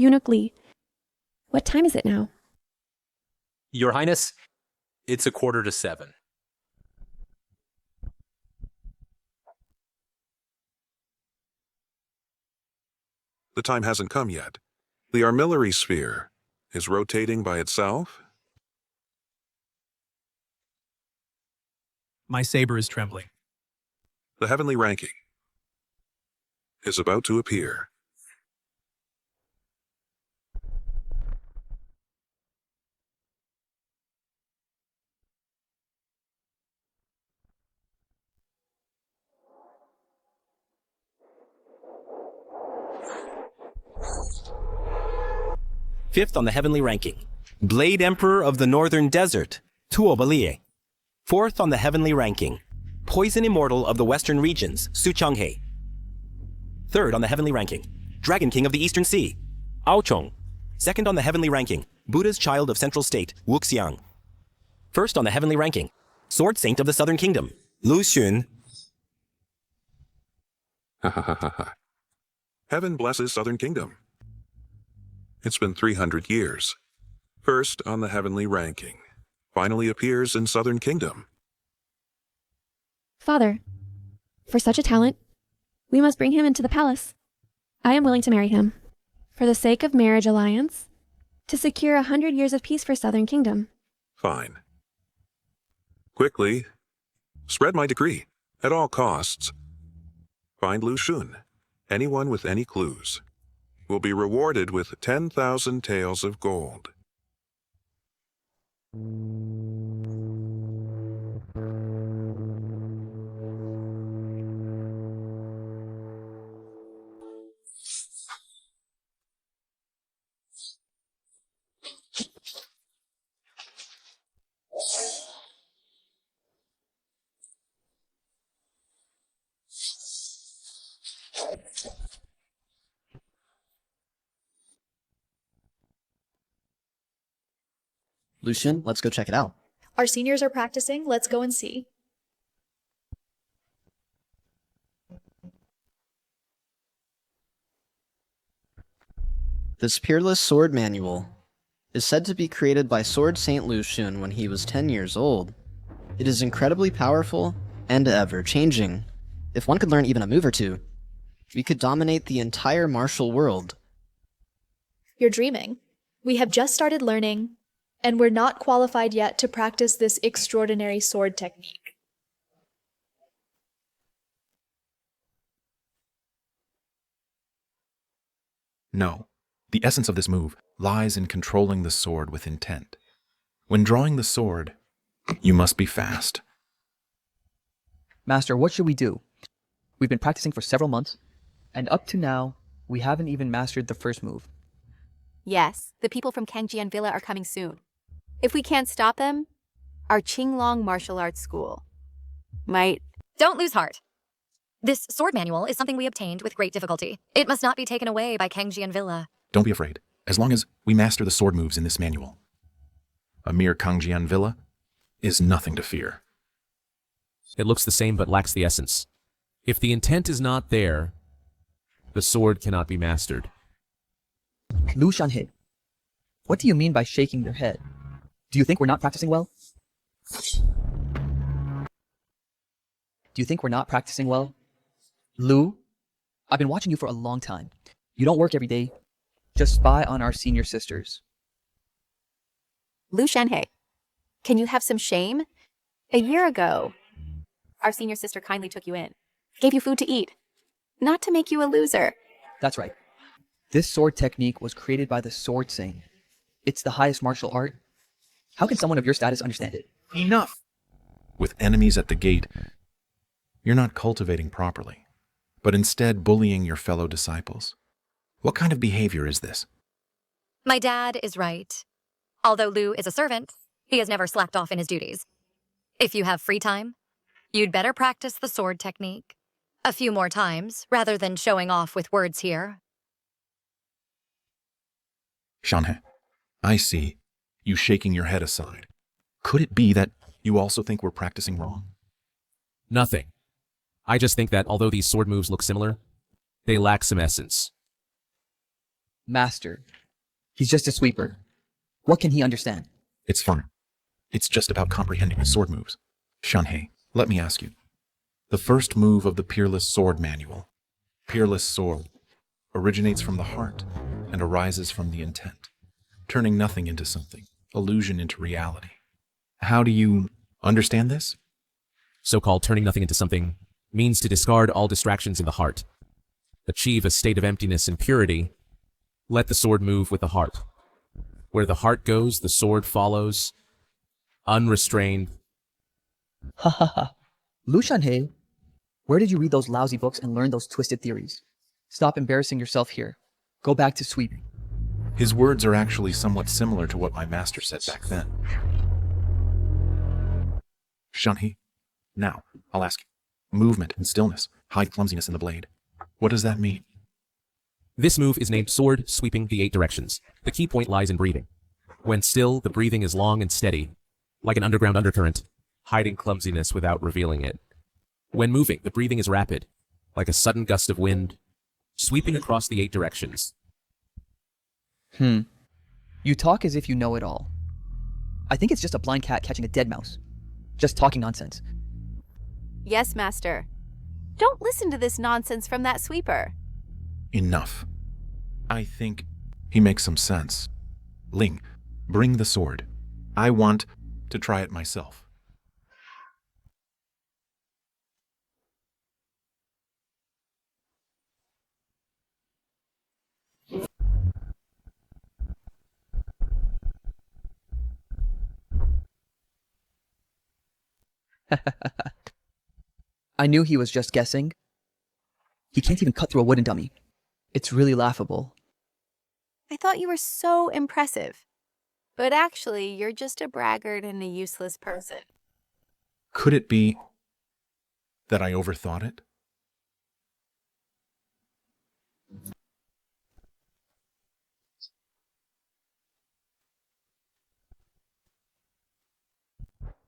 Eunuch Lee. What time is it now? Your Highness, it's 6:45. The time hasn't come yet. The armillary sphere is rotating by itself. My saber is trembling. The heavenly ranking is about to appear. Fifth on the heavenly ranking, Blade Emperor of the Northern Desert, Tuo Balie. Fourth on the heavenly ranking, Poison Immortal of the Western Regions, Su Changhe. Third on the heavenly ranking, Dragon King of the Eastern Sea, Ao Chong. Second on the heavenly ranking, Buddha's Child of Central State, Wu Xiang. First on the heavenly ranking, Sword Saint of the Southern Kingdom, Lu Xun. Ha ha ha ha ha. Heaven blesses Southern Kingdom. It's been 300 years. First on the heavenly ranking, finally appears in Southern Kingdom. Father, for such a talent, we must bring him into the palace. I am willing to marry him, for the sake of marriage alliance, to secure 100 years of peace for Southern Kingdom. Fine. Quickly, spread my decree, at all costs. Find Lu Xun. Anyone with any clues will be rewarded with 10,000 taels of gold. Lucian, let's go check it out. Our seniors are practicing. Let's go and see. This Peerless Sword Manual is said to be created by Sword Saint Lu Xun when he was 10 years old. It is incredibly powerful and ever-changing. If one could learn even a move or two, we could dominate the entire martial world. You're dreaming. We have just started learning, and we're not qualified yet to practice this extraordinary sword technique. No. The essence of this move lies in controlling the sword with intent. When drawing the sword, you must be fast. Master, what should we do? We've been practicing for several months, and up to now, we haven't even mastered the first move. Yes, the people from Kangjian Villa are coming soon. If we can't stop them, our Qinglong Martial Arts School might... Don't lose heart. This sword manual is something we obtained with great difficulty. It must not be taken away by Kangjian Villa. Don't be afraid, as long as we master the sword moves in this manual. A mere Kangjian Villa is nothing to fear. It looks the same but lacks the essence. If the intent is not there, the sword cannot be mastered. Lu Shanhe, what do you mean by shaking your head? Do you think we're not practicing well? Do you think we're not practicing well? Lu, I've been watching you for a long time. You don't work every day. Just spy on our senior sisters. Lu Shanhe, can you have some shame? A year ago, our senior sister kindly took you in, gave you food to eat, not to make you a loser. That's right. This sword technique was created by the Sword Saint. It's the highest martial art. How can someone of your status understand it? Enough! With enemies at the gate, you're not cultivating properly, but instead bullying your fellow disciples. What kind of behavior is this? My dad is right. Although Lu is a servant, he has never slacked off in his duties. If you have free time, you'd better practice the sword technique a few more times, rather than showing off with words here. Shanhe, I see you shaking your head aside. Could it be that you also think we're practicing wrong? Nothing. I just think that although these sword moves look similar, they lack some essence. Master. He's just a sweeper. What can he understand? It's fine. It's just about comprehending the sword moves. Shanhei, let me ask you. The first move of the Peerless Sword Manual, Peerless Sword, originates from the heart and arises from the intent, turning nothing into something, illusion into reality. How do you understand this? So-called turning nothing into something means to discard all distractions in the heart. Achieve a state of emptiness and purity. Let the sword move with the heart. Where the heart goes, the sword follows, unrestrained. Ha ha ha. Lu Shanhei, where did you read those lousy books and learn those twisted theories? Stop embarrassing yourself here. Go back to sweeping. His words are actually somewhat similar to what my master said back then. Shanhei, now, I'll ask you. Movement and stillness hide clumsiness in the blade. What does that mean? This move is named Sword Sweeping the 8 Directions. The key point lies in breathing. When still, the breathing is long and steady, like an underground undercurrent, hiding clumsiness without revealing it. When moving, the breathing is rapid, like a sudden gust of wind, sweeping across the 8 directions. You talk as if you know it all. I think it's just a blind cat catching a dead mouse. Just talking nonsense. Yes, Master. Don't listen to this nonsense from that sweeper. Enough. I think he makes some sense. Ling, bring the sword. I want to try it myself. I knew he was just guessing. He can't even cut through a wooden dummy. It's really laughable. I thought you were so impressive. But actually, you're just a braggart and a useless person. Could it be that I overthought it?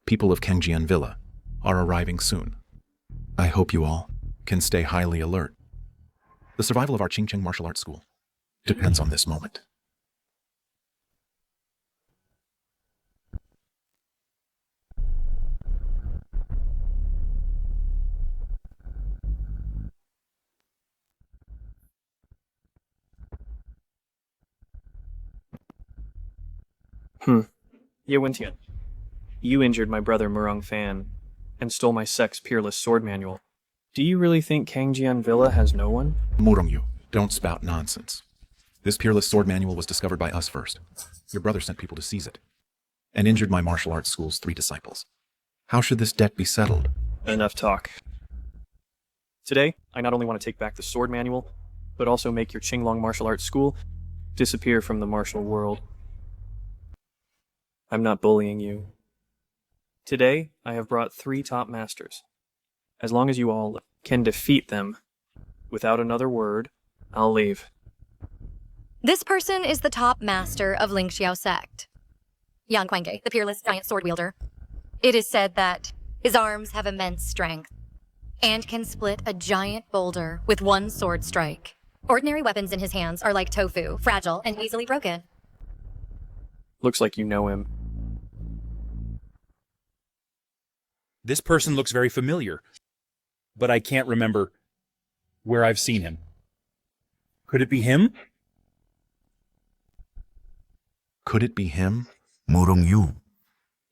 People of Kangjian Villa are arriving soon. I hope you all can stay highly alert. The survival of our Qingcheng martial arts school depends on this moment. Ye Wintian, you injured my brother Murong Fan and stole my sect's Peerless Sword Manual. Do you really think Kangjian Villa has no one? Murongyu, don't spout nonsense. This Peerless Sword Manual was discovered by us first. Your brother sent people to seize it, and injured my martial arts school's 3 disciples. How should this debt be settled? Enough talk. Today, I not only want to take back the sword manual, but also make your Qinglong martial arts school disappear from the martial world. I'm not bullying you. Today, I have brought 3 top masters. As long as you all can defeat them without another word, I'll leave. This person is the top master of Lingxiao sect. Yang Kuangge, the peerless giant sword wielder. It is said that his arms have immense strength and can split a giant boulder with one sword strike. Ordinary weapons in his hands are like tofu, fragile and easily broken. Looks like you know him. This person looks very familiar, but I can't remember where I've seen him. Could it be him? Could it be him? Murongyu.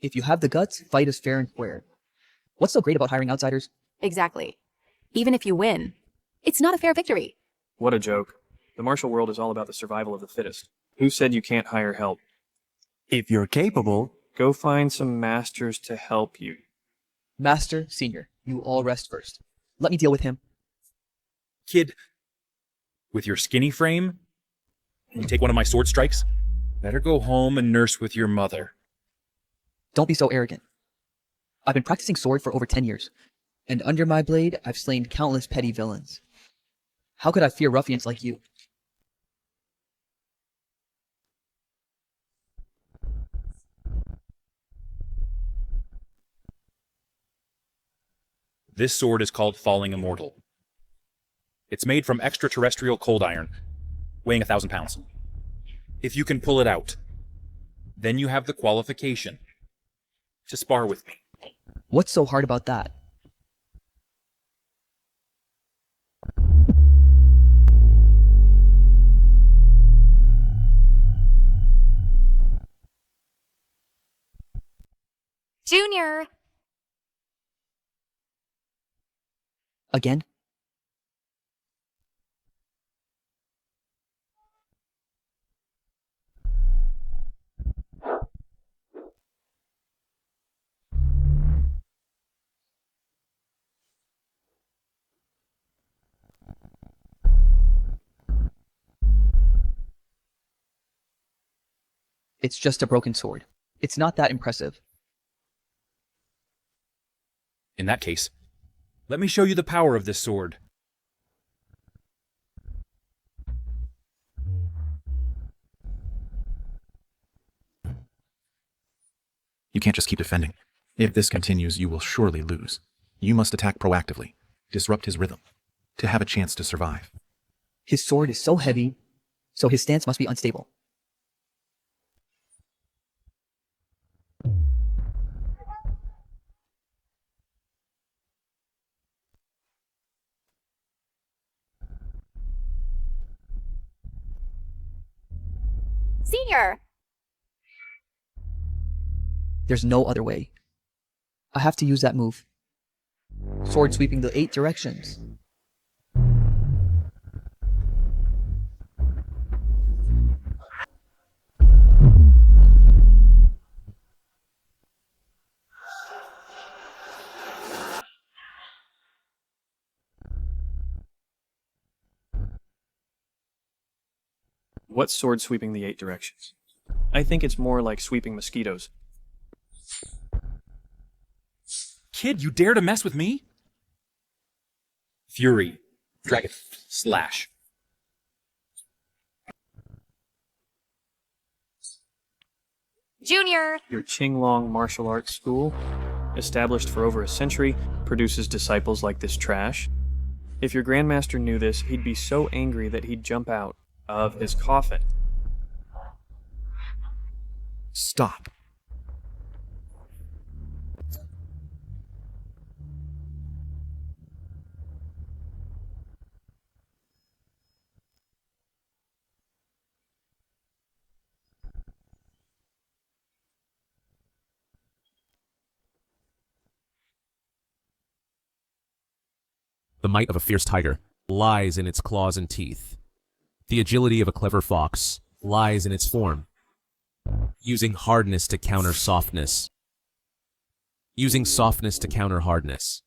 If you have the guts, fight us fair and square. What's so great about hiring outsiders? Exactly. Even if you win, it's not a fair victory. What a joke. The martial world is all about the survival of the fittest. Who said you can't hire help? If you're capable, go find some masters to help you. Master, Senior, you all rest first. Let me deal with him. Kid, with your skinny frame, you take one of my sword strikes? Better go home and nurse with your mother. Don't be so arrogant. I've been practicing sword for over 10 years, and under my blade, I've slain countless petty villains. How could I fear ruffians like you? This sword is called Falling Immortal. It's made from extraterrestrial cold iron. weighing 1,000 pounds. If you can pull it out, then you have the qualification to spar with me. What's so hard about that? Junior! Again? It's just a broken sword. It's not that impressive. In that case, let me show you the power of this sword. You can't just keep defending. If this continues, you will surely lose. You must attack proactively, disrupt his rhythm, to have a chance to survive. His sword is so heavy, so his stance must be unstable. Senior! There's no other way. I have to use that move. Sword sweeping the 8 directions. What's sword sweeping the 8 directions? I think it's more like sweeping mosquitoes. Kid, you dare to mess with me? Fury. Dragon. Slash. Junior! Your Qinglong martial arts school, established for over a century, produces disciples like this trash. If your grandmaster knew this, he'd be so angry that he'd jump out of his coffin. Stop. The might of a fierce tiger lies in its claws and teeth. The agility of a clever fox lies in its form. Using hardness to counter softness. Using softness to counter hardness.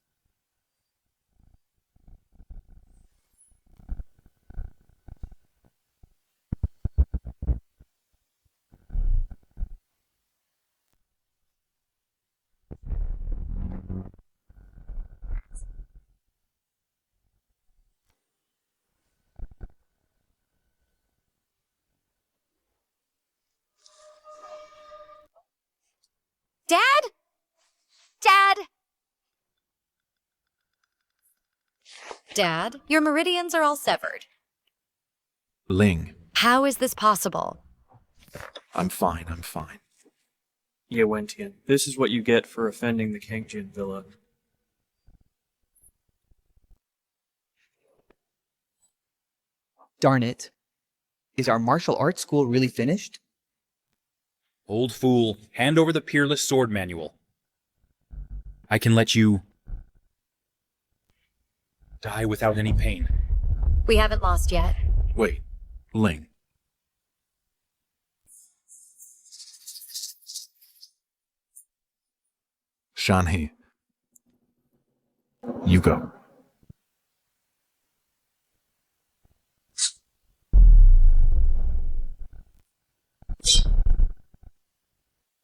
Dad? Dad? Dad, your meridians are all severed. Ling, How is this possible? I'm fine, I'm fine. Ye Wentian, this is what you get for offending the Kangjin villa. Darn it. Is our martial arts school really finished? Old fool, hand over the Peerless Sword Manual. I can let you die without any pain. We haven't lost yet. Wait, Ling. Shanhei. You go.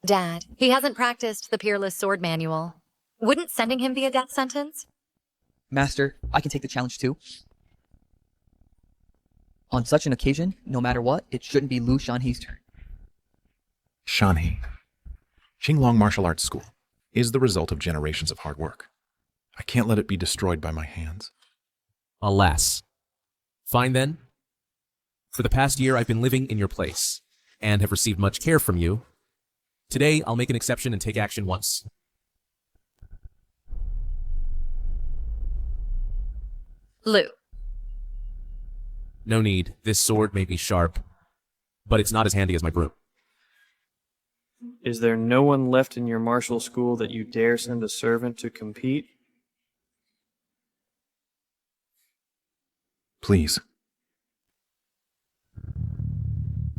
Dad, he hasn't practiced the Peerless Sword Manual. Wouldn't sending him be a death sentence? Master, I can take the challenge too. On such an occasion, no matter what, it shouldn't be Lu Shanhei's turn. Shanhei. Qinglong Martial Arts School is the result of generations of hard work. I can't let it be destroyed by my hands. Alas. Fine then. For the past year, I've been living in your place and have received much care from you. Today, I'll make an exception and take action once. Lu. No need. This sword may be sharp, but it's not as handy as my broom. Is there no one left in your martial school that you dare send a servant to compete? Please.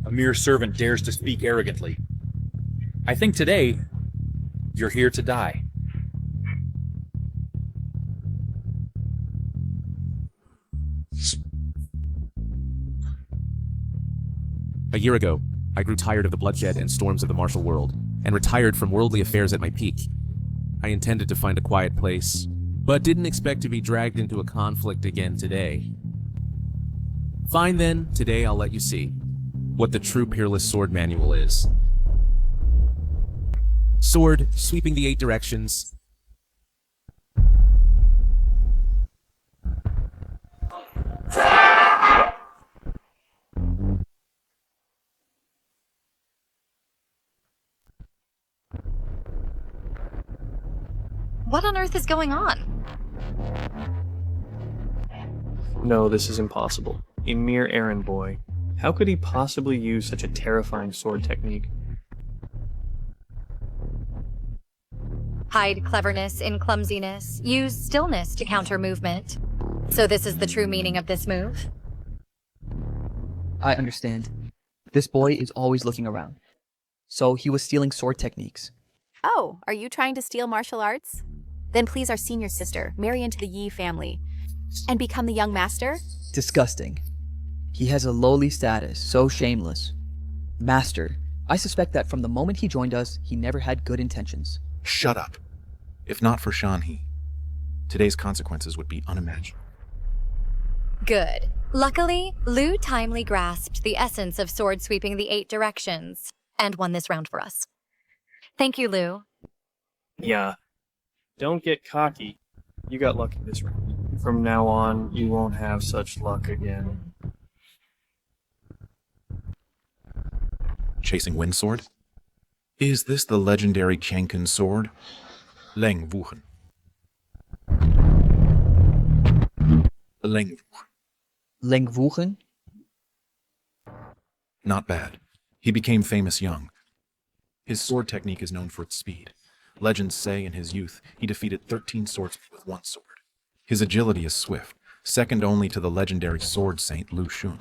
A mere servant dares to speak arrogantly. I think today, you're here to die. A year ago, I grew tired of the bloodshed and storms of the martial world, and retired from worldly affairs at my peak. I intended to find a quiet place, but didn't expect to be dragged into a conflict again today. Fine then, today I'll let you see what the true Peerless Sword Manual is. Sword, sweeping the 8 directions. What on earth is going on? No, this is impossible. A mere errand boy. How could he possibly use such a terrifying sword technique? Hide cleverness in clumsiness. Use stillness to counter movement. So this is the true meaning of this move? I understand. This boy is always looking around. So he was stealing sword techniques. Oh, are you trying to steal martial arts? Then please our senior sister, marry into the Yi family, and become the young master? Disgusting. He has a lowly status, so shameless. Master, I suspect that from the moment he joined us, he never had good intentions. Shut up. If not for Shanhe, today's consequences would be unimaginable. Good. Luckily, Lu timely grasped the essence of sword sweeping the 8 directions, and won this round for us. Thank you, Lu. Yeah. Don't get cocky. You got lucky this round. From now on, you won't have such luck again. Chasing Wind Sword? Is this the legendary Qianken sword? Leng Wuchen. Leng Wuchen. Leng Wuchen? Not bad. He became famous young. His sword technique is known for its speed. Legends say in his youth he defeated 13 swordsmen with one sword. His agility is swift, second only to the legendary sword saint Lu Xun.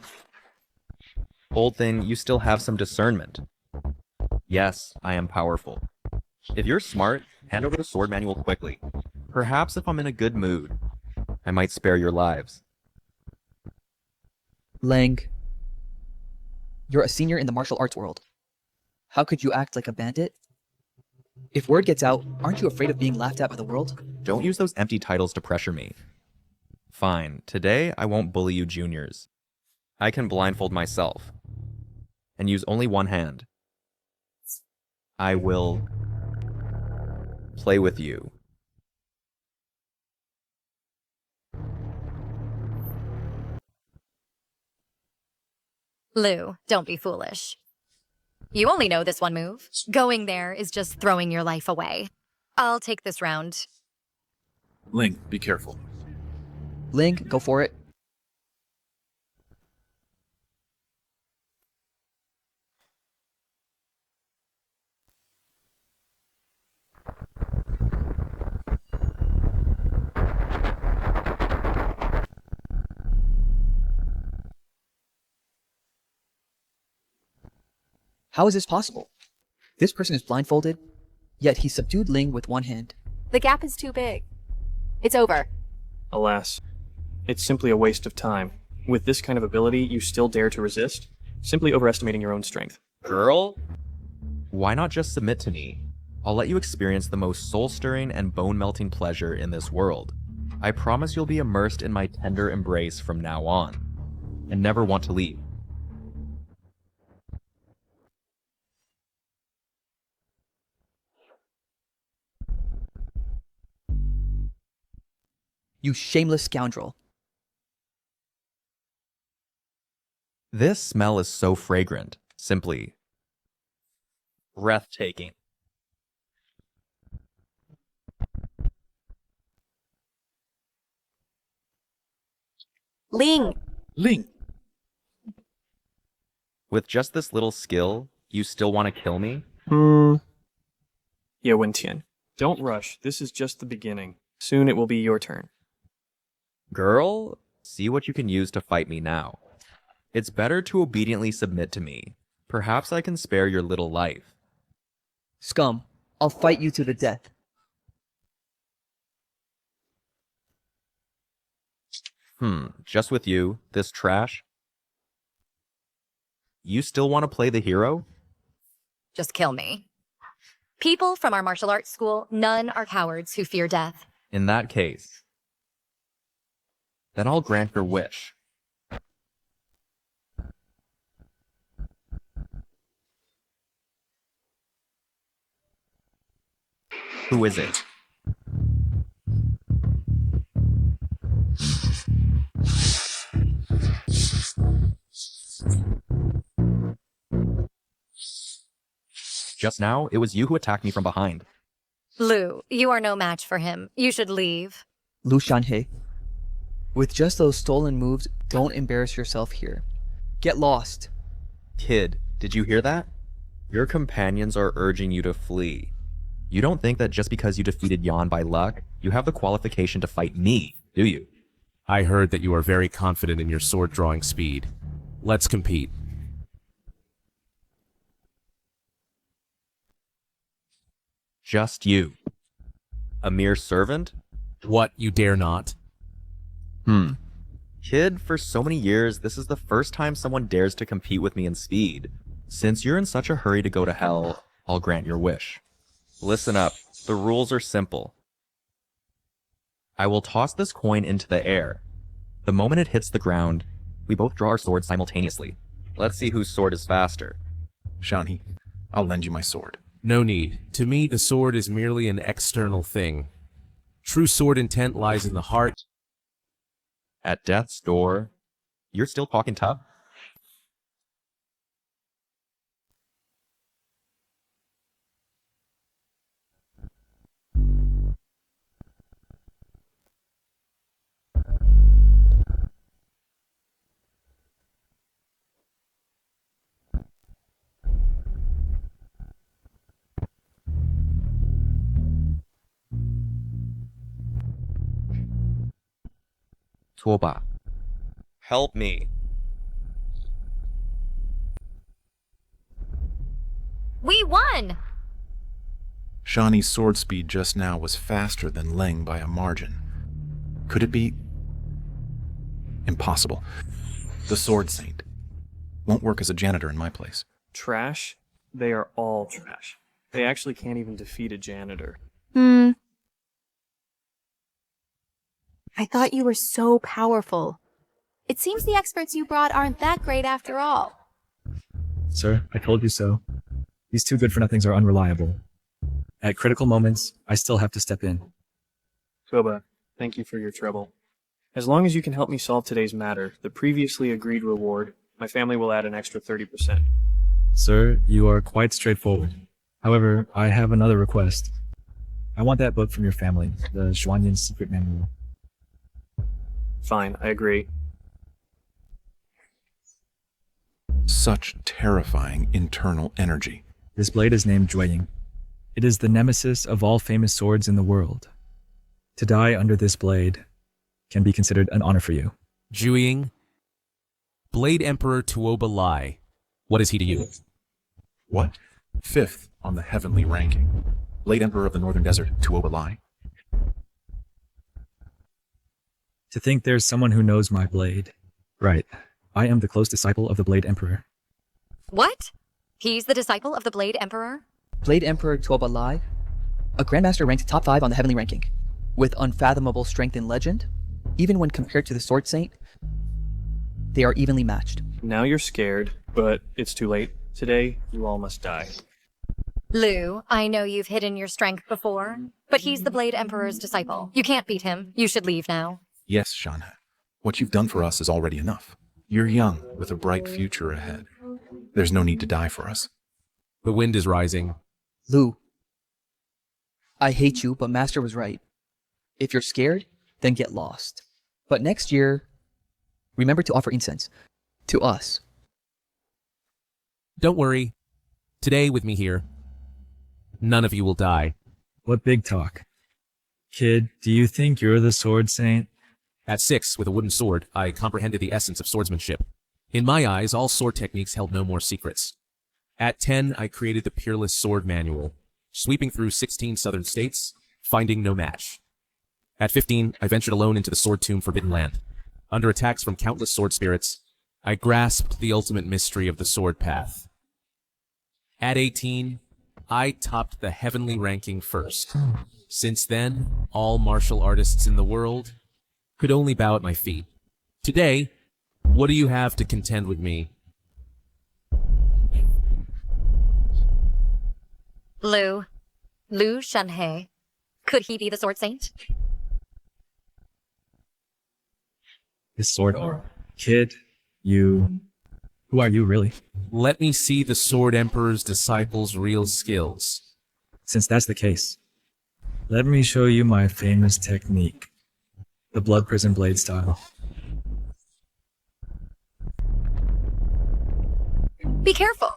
Old Thin, you still have some discernment. Yes, I am powerful. If you're smart, hand over the sword manual quickly. Perhaps if I'm in a good mood, I might spare your lives. Leng, you're a senior in the martial arts world. How could you act like a bandit? If word gets out, aren't you afraid of being laughed at by the world? Don't use those empty titles to pressure me. Fine, today I won't bully you juniors. I can blindfold myself and use only one hand. I will play with you. Lu, don't be foolish. You only know this one move. Going there is just throwing your life away. I'll take this round. Ling, be careful. Ling, go for it. How is this possible? This person is blindfolded, yet he subdued Ling with one hand. The gap is too big. It's over. Alas, it's simply a waste of time. With this kind of ability, you still dare to resist? Simply overestimating your own strength. Girl? Why not just submit to me? I'll let you experience the most soul-stirring and bone-melting pleasure in this world. I promise you'll be immersed in my tender embrace from now on, and never want to leave. You shameless scoundrel. This smell is so fragrant, simply breathtaking. Ling! Ling! With just this little skill, you still want to kill me? Yeah, Wenqian. Don't rush. This is just the beginning. Soon it will be your turn. Girl, see what you can use to fight me now. It's better to obediently submit to me. Perhaps I can spare your little life. Scum, I'll fight you to the death. Just with you, this trash? You still want to play the hero? Just kill me. People from our martial arts school, none are cowards who fear death. In that case, then I'll grant your wish. Who is it? Just now, it was you who attacked me from behind. Lu, you are no match for him. You should leave. Lu Shanhei. With just those stolen moves, don't embarrass yourself here. Get lost. Kid, did you hear that? Your companions are urging you to flee. You don't think that just because you defeated Yan by luck, you have the qualification to fight me, do you? I heard that you are very confident in your sword-drawing speed. Let's compete. Just you. A mere servant? What, you dare not? Kid, for so many years, this is the first time someone dares to compete with me in speed. Since you're in such a hurry to go to hell, I'll grant your wish. Listen up. The rules are simple. I will toss this coin into the air. The moment it hits the ground, we both draw our swords simultaneously. Let's see whose sword is faster. Shanhei, I'll lend you my sword. No need. To me, the sword is merely an external thing. True sword intent lies in the heart. At death's door, you're still talking tough? Tuoba, help me. We won! Shani's sword speed just now was faster than Ling by a margin. Could it be? Impossible. The Sword Saint won't work as a janitor in my place. Trash? They are all trash. They actually can't even defeat a janitor. I thought you were so powerful. It seems the experts you brought aren't that great after all. Sir, I told you so. These two good-for-nothings are unreliable. At critical moments, I still have to step in. Tuoba, thank you for your trouble. As long as you can help me solve today's matter, the previously agreed reward, my family will add an extra 30%. Sir, you are quite straightforward. However, I have another request. I want that book from your family, the Xuanyan Secret Manual. Fine, I agree. Such terrifying internal energy. This blade is named Jueying. It is the nemesis of all famous swords in the world. To die under this blade can be considered an honor for you. Jueying? Blade Emperor Tuoba Lai. What is he to you? What? 5th on the heavenly ranking. Blade Emperor of the Northern Desert, Tuoba Lai. To think there's someone who knows my blade. Right. I am the close disciple of the Blade Emperor. What? He's the disciple of the Blade Emperor? Blade Emperor Tuoba Lai, a Grandmaster ranked top 5 on the heavenly ranking. With unfathomable strength and legend, even when compared to the Sword Saint, they are evenly matched. Now you're scared, but it's too late. Today, you all must die. Lu, I know you've hidden your strength before, but he's the Blade Emperor's disciple. You can't beat him. You should leave now. Yes, Shanhei. What you've done for us is already enough. You're young, with a bright future ahead. There's no need to die for us. The wind is rising. Lu, I hate you, but Master was right. If you're scared, then get lost. But next year, remember to offer incense. To us. Don't worry. Today, with me here, none of you will die. What big talk. Kid, do you think you're the sword saint? At 6, with a wooden sword, I comprehended the essence of swordsmanship. In my eyes, all sword techniques held no more secrets. At 10, I created the Peerless Sword Manual, sweeping through 16 southern states, finding no match. At 15, I ventured alone into the sword tomb Forbidden Land. Under attacks from countless sword spirits, I grasped the ultimate mystery of the sword path. At 18, I topped the heavenly ranking first. Since then, all martial artists in the world could only bow at my feet. Today, what do you have to contend with me? Lu Shenhe. Could he be the sword saint? His sword. Kid, you... Who are you, really? Let me see the Sword Emperor's disciples' real skills. Since that's the case, let me show you my famous technique. The Blood Prison Blade style. Be careful.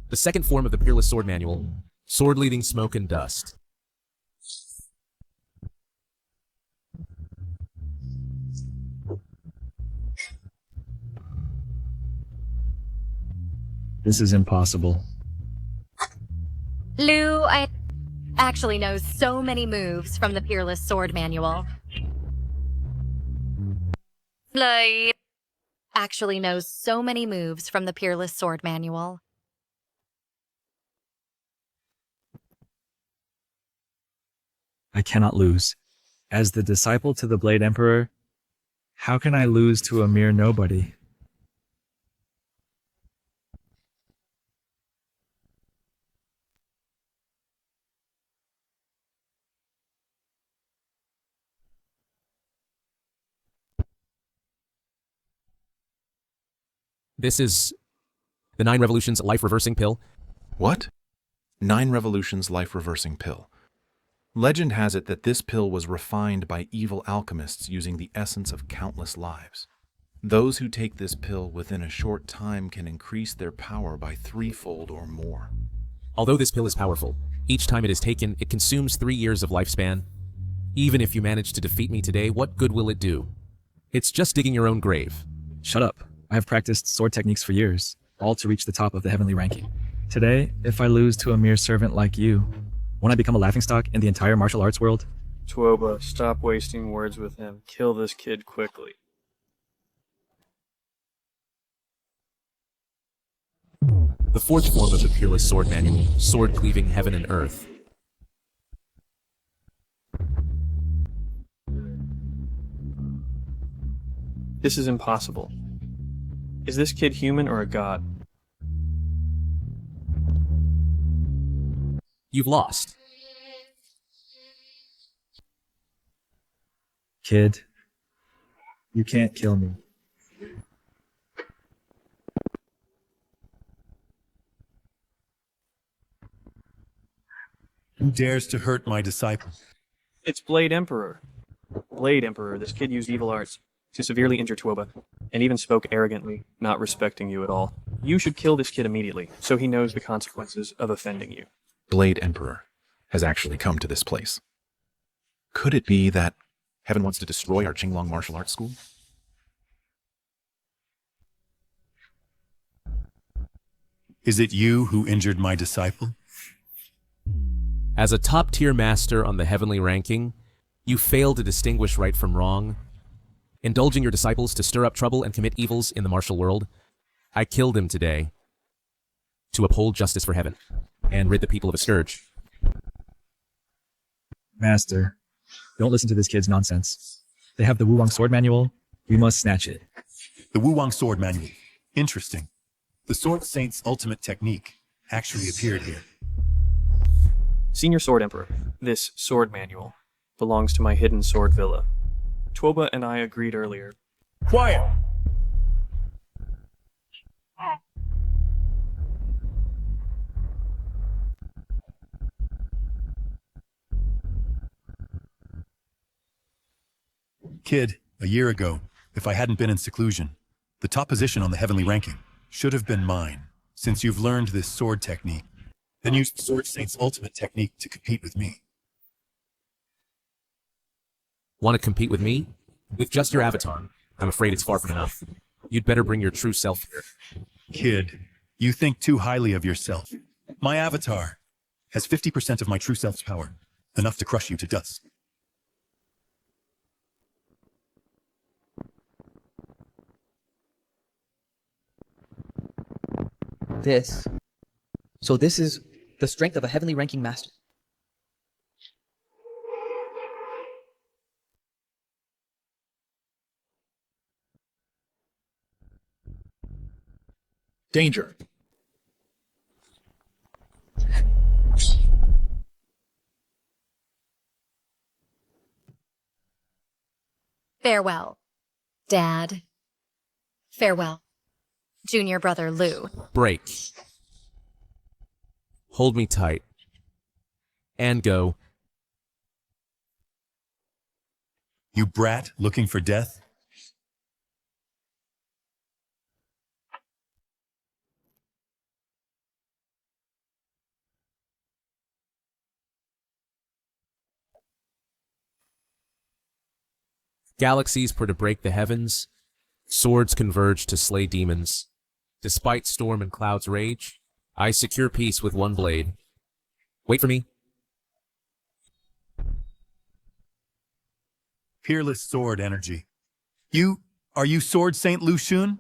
The second form of the Peerless Sword Manual, Sword Leading Smoke and Dust. This is impossible. Lu actually knows so many moves from the Peerless Sword Manual. Lu actually knows so many moves from the Peerless Sword Manual. I cannot lose. As the disciple to the Blade Emperor, how can I lose to a mere nobody? This is the 9 Revolutions Life Reversing Pill. What? 9 Revolutions Life Reversing Pill. Legend has it that this pill was refined by evil alchemists using the essence of countless lives. Those who take this pill within a short time can increase their power by 3-fold or more. Although this pill is powerful, each time it is taken, it consumes 3 years of lifespan. Even if you manage to defeat me today, what good will it do? It's just digging your own grave. Shut up. I have practiced sword techniques for years, all to reach the top of the heavenly ranking. Today, if I lose to a mere servant like you, won't I become a laughingstock in the entire martial arts world? Tuoba, stop wasting words with him. Kill this kid quickly. The fourth form of the Peerless Sword Manual, Sword Cleaving Heaven and Earth. This is impossible. Is this kid human or a god? You've lost. Kid, you can't kill me. Who dares to hurt my disciple? It's Blade Emperor. Blade Emperor, this kid used evil arts to severely injure Tuoba, and even spoke arrogantly, not respecting you at all. You should kill this kid immediately, so he knows the consequences of offending you. Blade Emperor has actually come to this place. Could it be that Heaven wants to destroy our Qinglong martial arts school? Is it you who injured my disciple? As a top-tier master on the heavenly ranking, you fail to distinguish right from wrong, indulging your disciples to stir up trouble and commit evils in the martial world. I killed him today to uphold justice for heaven and rid the people of a scourge. Master, don't listen to this kid's nonsense. They have the Wuwang Sword Manual. We must snatch it. The Wuwang Sword Manual. Interesting. The Sword Saint's ultimate technique actually appeared here. Senior Sword Emperor, this sword manual belongs to my hidden sword villa. Tuoba and I agreed earlier. Quiet! Kid, a year ago, if I hadn't been in seclusion, the top position on the heavenly ranking should have been mine. Since you've learned this sword technique, then use the Sword Saint's ultimate technique to compete with me. Want to compete with me? With just your avatar? I'm afraid it's far from enough. You'd better bring your true self here. Kid, you think too highly of yourself. My avatar has 50% of my true self's power, enough to crush you to dust. So this is the strength of a heavenly ranking master. Danger! Farewell, Dad. Farewell, junior brother Lou. Break. Hold me tight. And go. You brat looking for death? Galaxies pour to break the heavens. Swords converge to slay demons. Despite storm and cloud's rage, I secure peace with one blade. Wait for me. Peerless sword energy. Are you Sword Saint Lu Xun?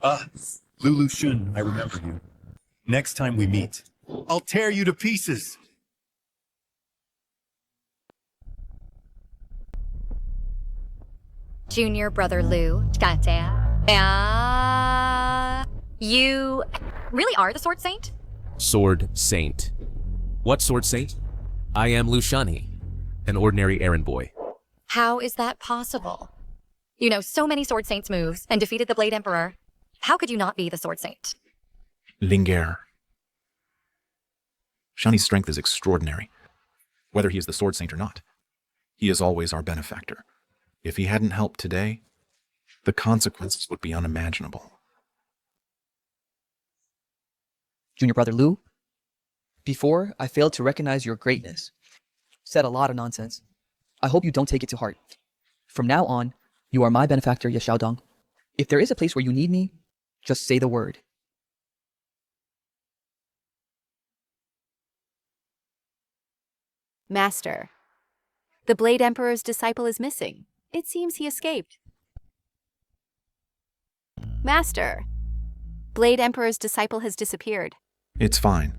Ah, Lu Xun, I remember you. Next time we meet, I'll tear you to pieces. Junior brother Lou. You really are the Sword Saint? Sword Saint. What Sword Saint? I am Lu Shani, an ordinary errand boy. How is that possible? You know so many Sword Saint's moves and defeated the Blade Emperor. How could you not be the Sword Saint? Linger. Shani's strength is extraordinary, whether he is the Sword Saint or not. He is always our benefactor. If he hadn't helped today, the consequences would be unimaginable. Junior brother Lou, before I failed to recognize your greatness, said a lot of nonsense. I hope you don't take it to heart. From now on, you are my benefactor, Xiaodong. If there is a place where you need me, just say the word. Master, the Blade Emperor's disciple is missing. It seems he escaped. Master, Blade Emperor's disciple has disappeared. It's fine.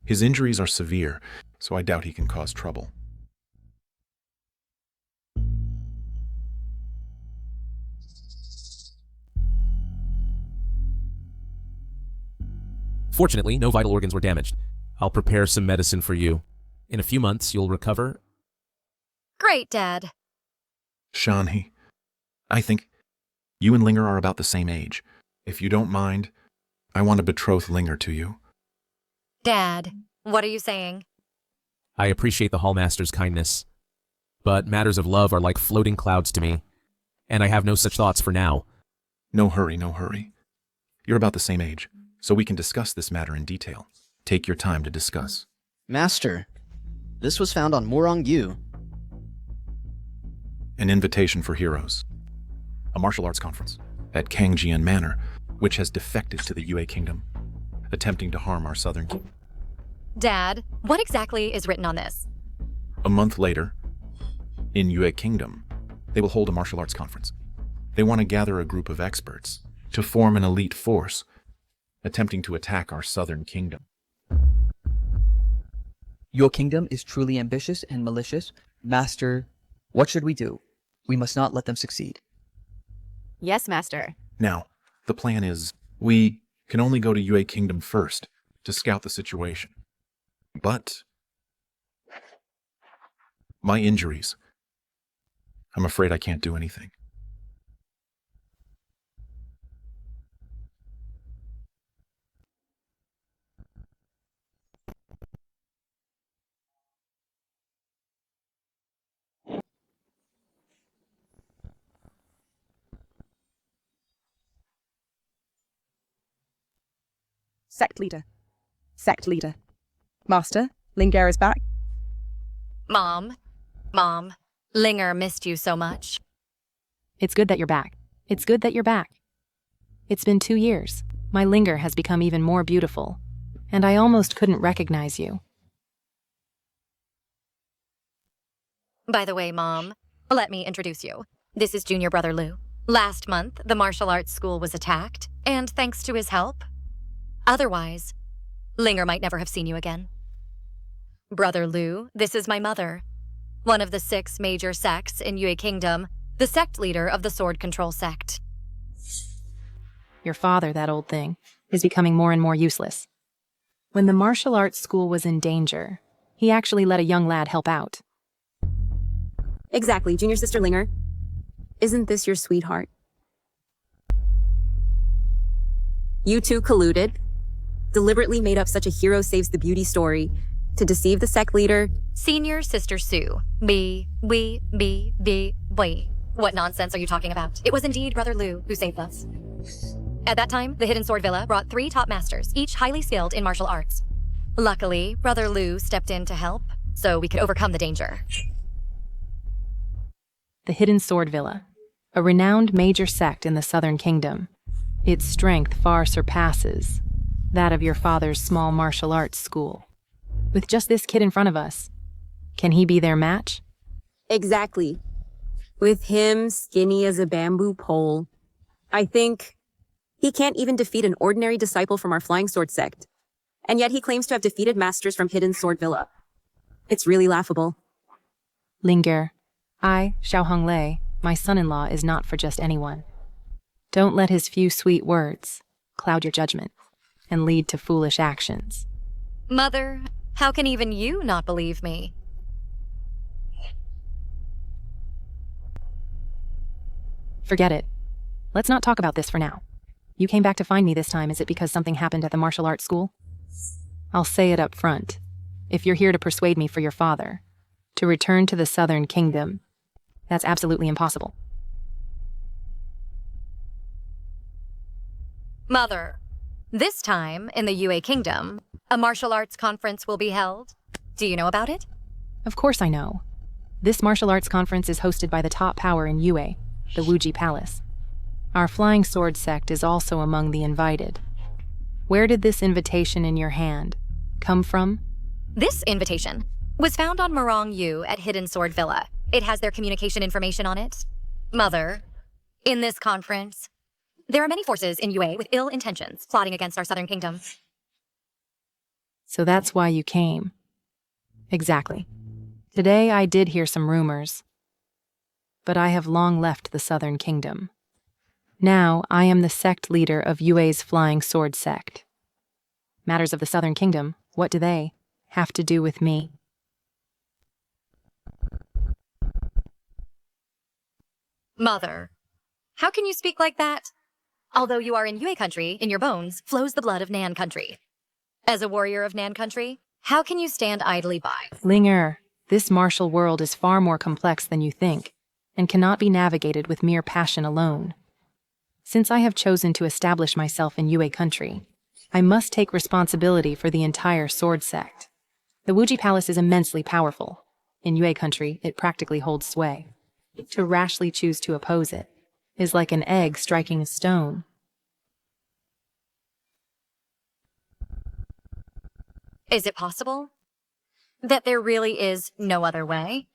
His injuries are severe, so I doubt he can cause trouble. Fortunately, no vital organs were damaged. I'll prepare some medicine for you. In a few months, you'll recover. Great, Dad. Shani, I think you and Linger are about the same age. If you don't mind, I want to betroth Linger to you. Dad, what are you saying? I appreciate the Hallmaster's kindness, but matters of love are like floating clouds to me, and I have no such thoughts for now. No hurry, no hurry. You're about the same age, so we can discuss this matter in detail. Take your time to discuss. Master, this was found on Morong Yu. An invitation for heroes. A martial arts conference at Kangjian Manor, which has defected to the Yue Kingdom, attempting to harm our southern kingdom. Dad, what exactly is written on this? A month later, in Yue Kingdom, they will hold a martial arts conference. They want to gather a group of experts to form an elite force, attempting to attack our southern kingdom. Your kingdom is truly ambitious and malicious. Master, what should we do? We must not let them succeed. Yes, Master. Now, the plan is we can only go to Yue Kingdom first to scout the situation. But my injuries, I'm afraid I can't do anything. Sect leader. Sect leader. Master, Linger is back. Mom, Linger missed you so much. It's good that you're back. It's good that you're back. It's been 2 years. My Linger has become even more beautiful, and I almost couldn't recognize you. By the way, Mom, let me introduce you. This is Junior Brother Lou. Last month, the martial arts school was attacked, and thanks to his help, otherwise, Linger might never have seen you again. Brother Lou, this is my mother, one of the 6 major sects in Yue Kingdom, the sect leader of the Sword Control sect. Your father, that old thing, is becoming more and more useless. When the martial arts school was in danger, he actually let a young lad help out. Exactly, Junior Sister Linger. Isn't this your sweetheart? You two colluded, deliberately made up such a hero saves the beauty story to deceive the sect leader. Senior Sister Sue. We. What nonsense are you talking about? It was indeed Brother Lou who saved us. At that time, the Hidden Sword Villa brought 3 top masters, each highly skilled in martial arts. Luckily, Brother Lou stepped in to help, so we could overcome the danger. The Hidden Sword Villa, a renowned major sect in the Southern Kingdom. Its strength far surpasses that of your father's small martial arts school. With just this kid in front of us, can he be their match? Exactly. With him skinny as a bamboo pole, I think he can't even defeat an ordinary disciple from our Flying Sword sect. And yet he claims to have defeated masters from Hidden Sword Villa. It's really laughable. Linger, I, Xiao Honglei, my son-in-law, is not for just anyone. Don't let his few sweet words cloud your judgment and lead to foolish actions. Mother, how can even you not believe me? Forget it. Let's not talk about this for now. You came back to find me this time. Is it because something happened at the martial arts school? I'll say it up front. If you're here to persuade me for your father to return to the Southern Kingdom, that's absolutely impossible. Mother, this time in the Yue Kingdom, a martial arts conference will be held. Do you know about it? Of course I know. This martial arts conference is hosted by the top power in Yue, the Wuji Palace. Our Flying Sword sect is also among the invited. Where did this invitation in your hand come from? This invitation was found on Morong Yu at Hidden Sword Villa. It has their communication information on it. Mother, in this conference, there are many forces in Yue with ill intentions plotting against our Southern Kingdom. So that's why you came. Exactly. Today I did hear some rumors, but I have long left the Southern Kingdom. Now I am the sect leader of Yue's Flying Sword sect. Matters of the Southern Kingdom, what do they have to do with me? Mother, how can you speak like that? Although you are in Yue country, in your bones flows the blood of Nan country. As a warrior of Nan country, how can you stand idly by? Linger, this martial world is far more complex than you think, and cannot be navigated with mere passion alone. Since I have chosen to establish myself in Yue country, I must take responsibility for the entire sword sect. The Wuji Palace is immensely powerful. In Yue country, it practically holds sway. To rashly choose to oppose it is like an egg striking a stone. Is it possible that there really is no other way?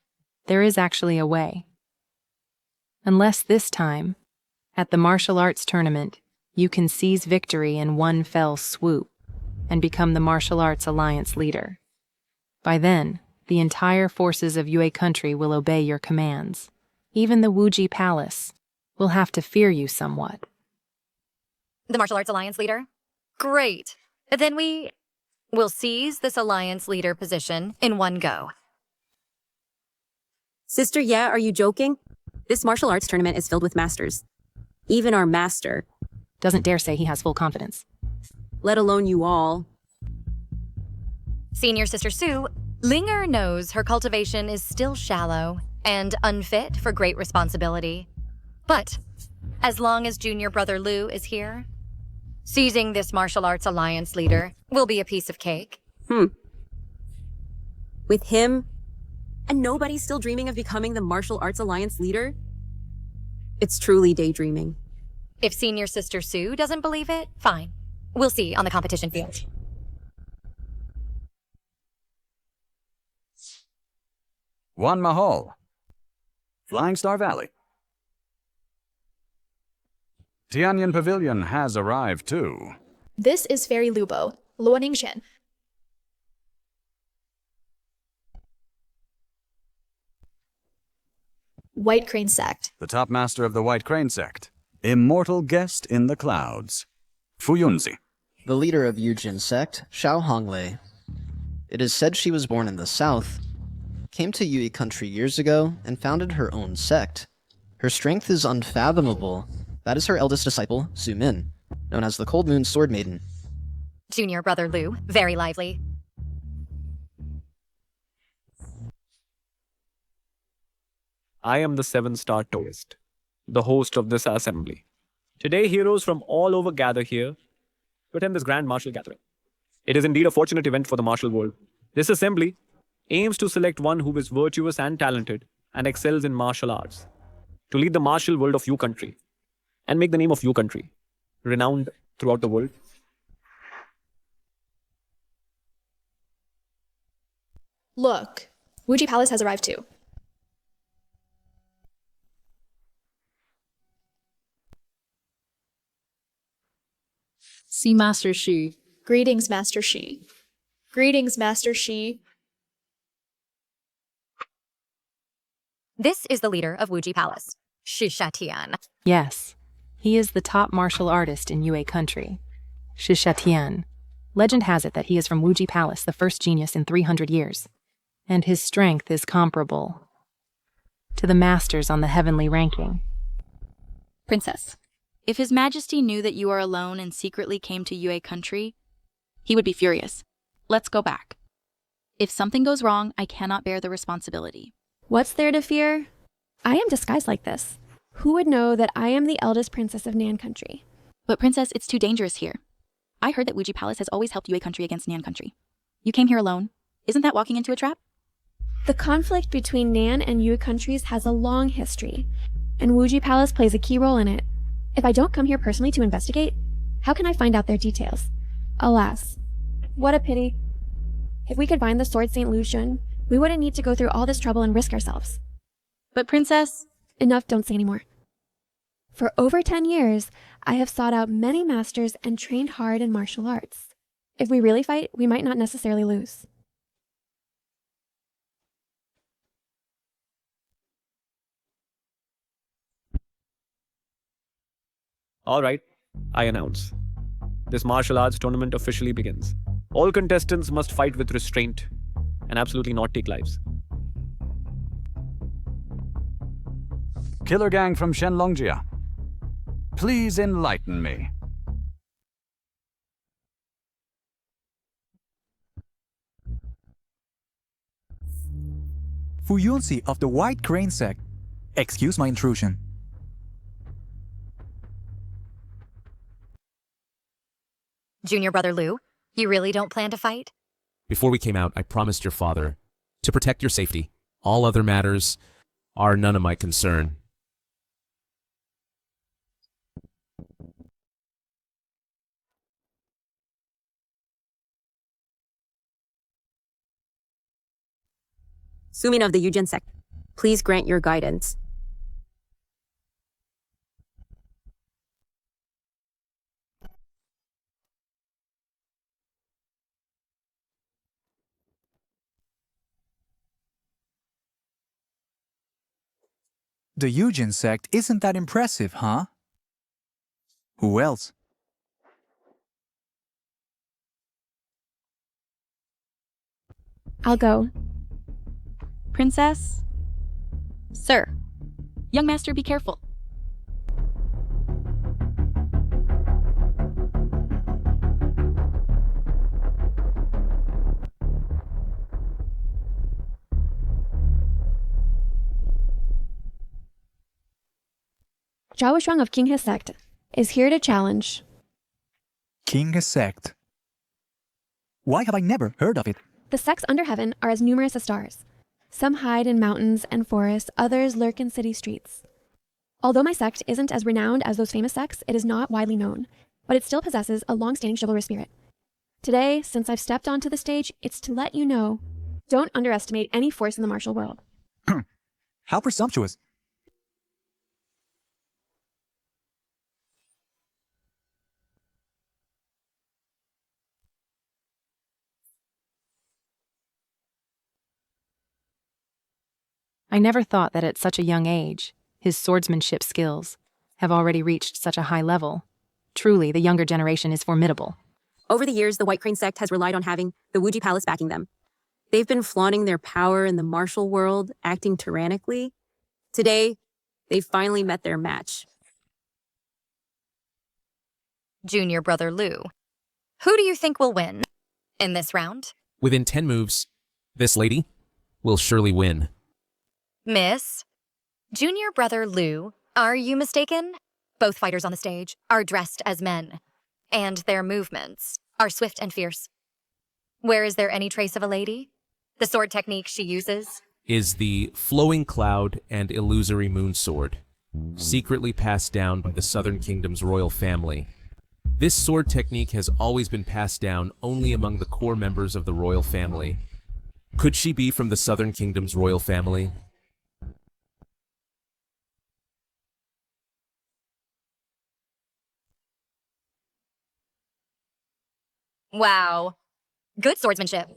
There is actually a way. Unless this time, at the martial arts tournament, you can seize victory in one fell swoop and become the martial arts alliance leader. By then, the entire forces of Yue country will obey your commands. Even the Wuji Palace will have to fear you somewhat. The martial arts alliance leader? Great. Then we will seize this alliance leader position in one go. Sister, yeah, are you joking? This martial arts tournament is filled with masters. Even our master. Doesn't dare say he has full confidence. Let alone you all. Senior Sister Sue, Linger knows her cultivation is still shallow and unfit for great responsibility. But as long as Junior Brother Lou is here, seizing this martial arts alliance leader will be a piece of cake. With him, and nobody's still dreaming of becoming the martial arts alliance leader? It's truly daydreaming. If Senior Sister Sue doesn't believe it, fine. We'll see on the competition field. Juan Mahal. Flying Star Valley. Tianyan Pavilion has arrived too. This is Fairy Lubo, Luo Ningxian. White Crane Sect. The top master of the White Crane Sect. Immortal guest in the clouds. Fu Yunzi. The leader of Yujin sect, Xiao Honglei. It is said she was born in the south, came to Yui country years ago, and founded her own sect. Her strength is unfathomable. That is her eldest disciple, Su Min, known as the Cold Moon Sword Maiden. Junior Brother Lou, very lively. I am the 7-star tourist, the host of this assembly. Today, heroes from all over gather here to attend this grand martial gathering. It is indeed a fortunate event for the martial world. This assembly aims to select one who is virtuous and talented and excels in martial arts to lead the martial world of Yu country and make the name of Yu country renowned throughout the world. Look, Wuji Palace has arrived too. See Master Shi. Greetings, Master Shi. Greetings, Master Shi. This is the leader of Wuji Palace, Shishatian. Yes, he is the top martial artist in Yue country. Shishatian. Legend has it that he is from Wuji Palace, the first genius in 300 years. And his strength is comparable to the masters on the heavenly ranking. Princess, if His Majesty knew that you are alone and secretly came to Yue country, he would be furious. Let's go back. If something goes wrong, I cannot bear the responsibility. What's there to fear? I am disguised like this. Who would know that I am the eldest princess of Nan country? But Princess, it's too dangerous here. I heard that Wuji Palace has always helped Yue country against Nan country. You came here alone. Isn't that walking into a trap? The conflict between Nan and Yue countries has a long history, and Wuji Palace plays a key role in it. If I don't come here personally to investigate, how can I find out their details? Alas, what a pity. If we could find the Sword Saint Lucian, we wouldn't need to go through all this trouble and risk ourselves. But Princess... Enough, don't say anymore. For over 10 years, I have sought out many masters and trained hard in martial arts. If we really fight, we might not necessarily lose. All right, I announce. This martial arts tournament officially begins. All contestants must fight with restraint and absolutely not take lives. Killer gang from Shenlongjia. Please enlighten me. Fu Yunzi of the White Crane Sect. Excuse my intrusion. Junior Brother Lou, you really don't plan to fight? Before we came out, I promised your father to protect your safety. All other matters are none of my concern. Sumin of the Yujin sect, please grant your guidance. The Yujin sect isn't that impressive, huh? Who else? I'll go. Princess? Sir. Young master, be careful. Zhao Shuang of King He sect is here to challenge. King sect. Why have I never heard of it? The sects under heaven are as numerous as stars. Some hide in mountains and forests, others lurk in city streets. Although my sect isn't as renowned as those famous sects, it is not widely known, but it still possesses a long-standing chivalrous spirit. Today, since I've stepped onto the stage, it's to let you know, don't underestimate any force in the martial world. How presumptuous. I never thought that at such a young age, his swordsmanship skills have already reached such a high level. Truly, the younger generation is formidable. Over the years, the White Crane sect has relied on having the Wuji Palace backing them. They've been flaunting their power in the martial world, acting tyrannically. Today, they've finally met their match. Junior brother Lu, who do you think will win in this round? Within 10 moves, this lady will surely win. Miss, Junior brother Lu, are you mistaken? Both fighters on the stage are dressed as men, and their movements are swift and fierce. Where is there any trace of a lady? The sword technique she uses is the flowing cloud and illusory moon sword, secretly passed down by the Southern Kingdom's royal family. This sword technique has always been passed down only among the core members of the royal family. Could she be from the Southern Kingdom's royal family? Wow. Good swordsmanship.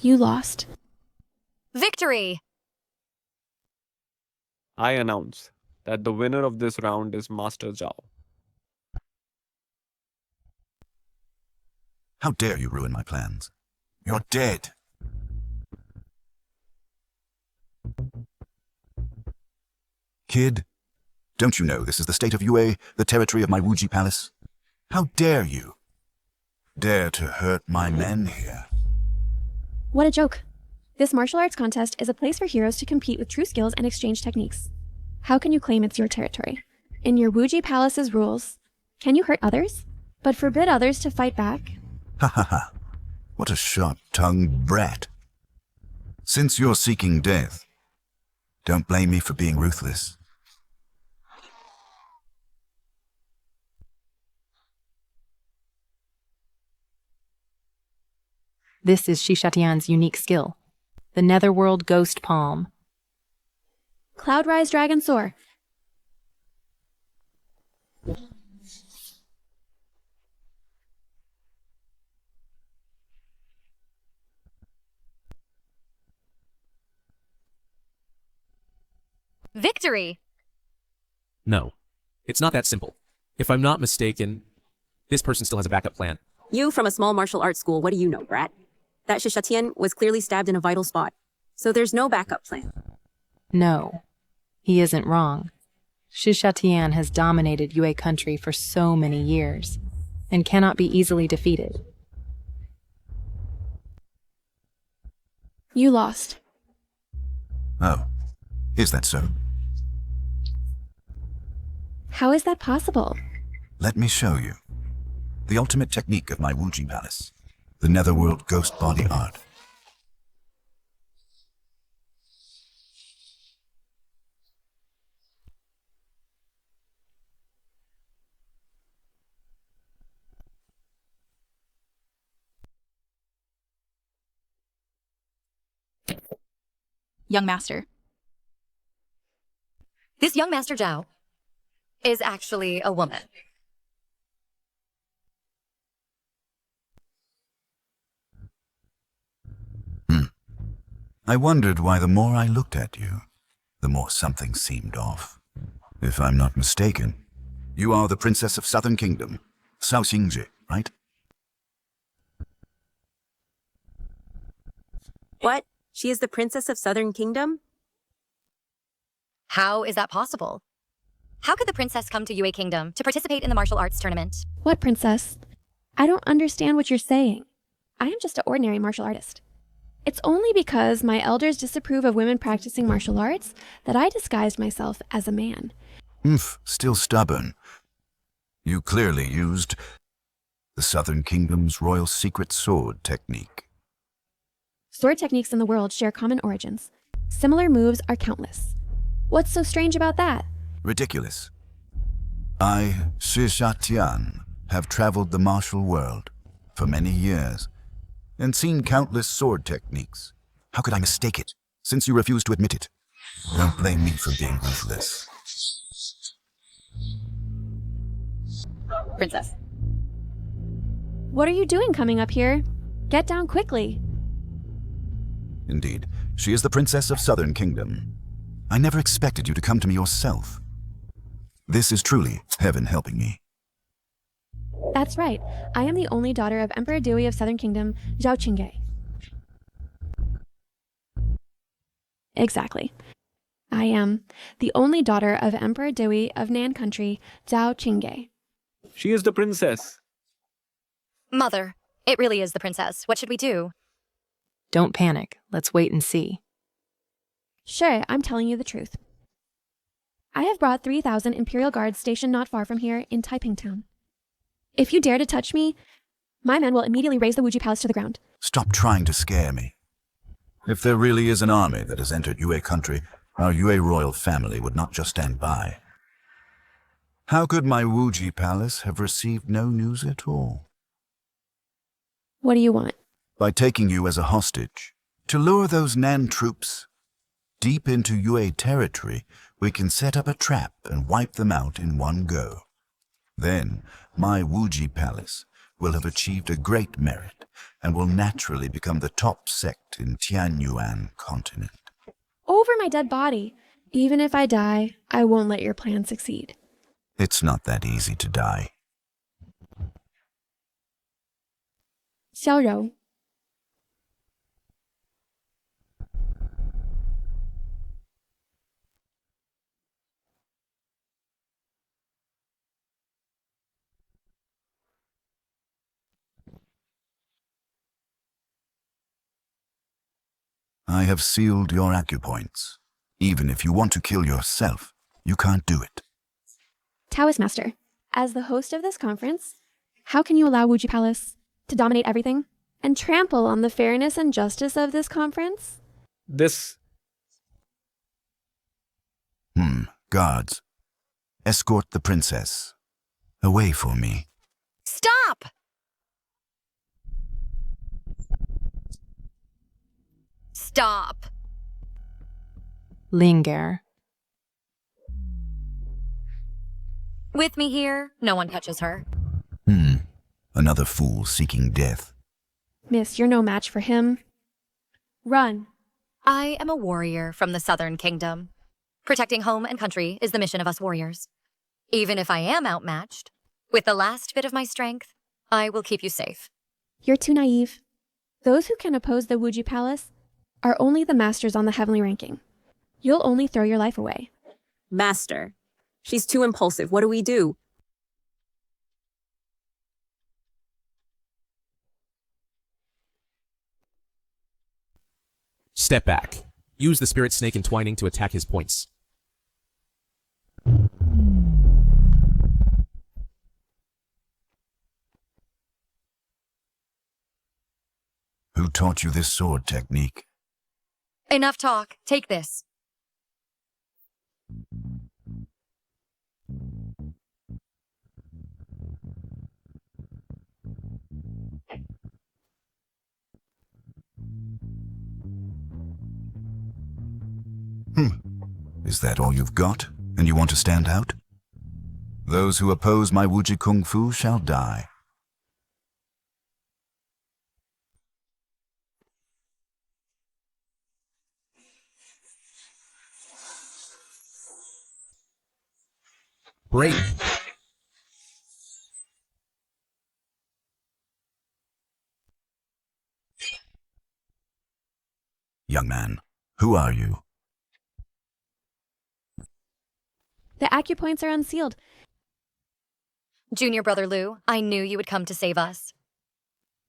You lost. Victory! I announce that the winner of this round is Master Zhao. How dare you ruin my plans? You're dead. Kid, don't you know this is the state of Yue, the territory of my Wuji Palace? How dare you? Dare to hurt my men here? What a joke. This martial arts contest is a place for heroes to compete with true skills and exchange techniques. How can you claim it's your territory? In your Wuji Palace's rules, can you hurt others, but forbid others to fight back? Ha ha ha. What a sharp-tongued brat. Since you're seeking death, don't blame me for being ruthless. This is Shishatian's unique skill, the Netherworld Ghost Palm. Cloud Rise Dragon Soar. Victory! No, it's not that simple. If I'm not mistaken, this person still has a backup plan. You from a small martial arts school, what do you know, brat? That Shishatian was clearly stabbed in a vital spot, so there's no backup plan. No, he isn't wrong. Shishatian has dominated Yue country for so many years, and cannot be easily defeated. You lost. Oh, is that so? How is that possible? Let me show you. The ultimate technique of my Wuji Palace, the Netherworld Ghost Body Art. Young master. This young Master Zhao is actually a woman. I wondered why the more I looked at you, the more something seemed off. If I'm not mistaken, you are the Princess of Southern Kingdom, Sao Xingji, right? What? She is the Princess of Southern Kingdom? How is that possible? How could the princess come to Yue Kingdom to participate in the martial arts tournament? What, princess? I don't understand what you're saying. I am just an ordinary martial artist. It's only because my elders disapprove of women practicing martial arts that I disguised myself as a man. Still stubborn. You clearly used the Southern Kingdom's royal secret sword technique. Sword techniques in the world share common origins. Similar moves are countless. What's so strange about that? Ridiculous. I, Shi Tian, have traveled the martial world for many years and seen countless sword techniques. How could I mistake it, since you refuse to admit it? Don't blame me for being ruthless. Princess. What are you doing coming up here? Get down quickly. Indeed, she is the Princess of Southern Kingdom. I never expected you to come to me yourself. This is truly heaven helping me. That's right. I am the only daughter of Emperor Dewey of Southern Kingdom, Zhao Qingge. Exactly. I am the only daughter of Emperor Dewey of Nan Country, Zhao Qingge. She is the princess. Mother, it really is the princess. What should we do? Don't panic. Let's wait and see. Sure, I'm telling you the truth. I have brought 3,000 Imperial Guards stationed not far from here in Taiping Town. If you dare to touch me, my men will immediately raise the Wuji Palace to the ground. Stop trying to scare me. If there really is an army that has entered Yue country, our Yue royal family would not just stand by. How could my Wuji Palace have received no news at all? What do you want? By taking you as a hostage, to lure those Nan troops deep into Yue territory, we can set up a trap and wipe them out in one go. Then, my Wuji Palace will have achieved a great merit and will naturally become the top sect in Tianyuan continent. Over my dead body. Even if I die, I won't let your plan succeed. It's not that easy to die. Xiaorou. I have sealed your acupoints. Even if you want to kill yourself, you can't do it. Taoist Master, as the host of this conference, how can you allow Wuji Palace to dominate everything and trample on the fairness and justice of this conference? Guards, escort the princess away for me. Stop! Stop. Linger. With me here, no one touches her. Another fool seeking death. Miss, you're no match for him. Run. I am a warrior from the Southern Kingdom. Protecting home and country is the mission of us warriors. Even if I am outmatched, with the last bit of my strength, I will keep you safe. You're too naive. Those who can oppose the Wuji Palace are only the masters on the heavenly ranking. You'll only throw your life away. Master, she's too impulsive. What do we do? Step back. Use the spirit snake entwining to attack his points. Who taught you this sword technique? Enough talk. Take this. Is that all you've got, and you want to stand out? Those who oppose my Wuji Kung Fu shall die. Break. Young man, who are you? The acupoints are unsealed. Junior Brother Lou, I knew you would come to save us.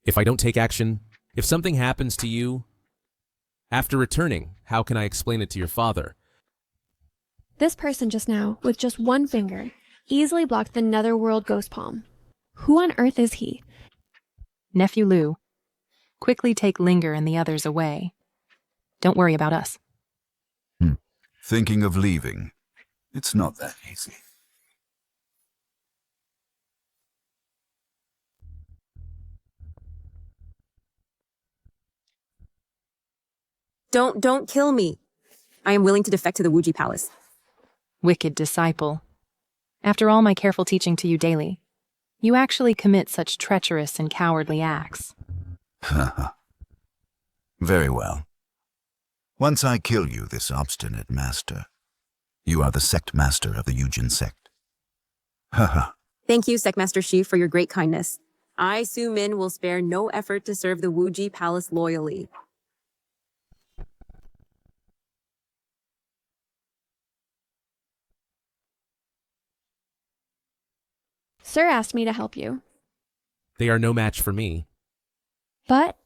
If I don't take action, if something happens to you, after returning, how can I explain it to your father? This person just now, with just one finger, easily blocked the netherworld ghost palm. Who on earth is he? Nephew Lou, quickly take Linger and the others away. Don't worry about us. Thinking of leaving? It's not that easy. Don't kill me. I am willing to defect to the Wuji Palace. Wicked disciple. After all my careful teaching to you daily, you actually commit such treacherous and cowardly acts. Very well. Once I kill you, this obstinate master, you are the sect master of the Yujin sect. Thank you, Sectmaster Shi, for your great kindness. I, Su Min, will spare no effort to serve the Wuji Palace loyally. Sir asked me to help you. They are no match for me. But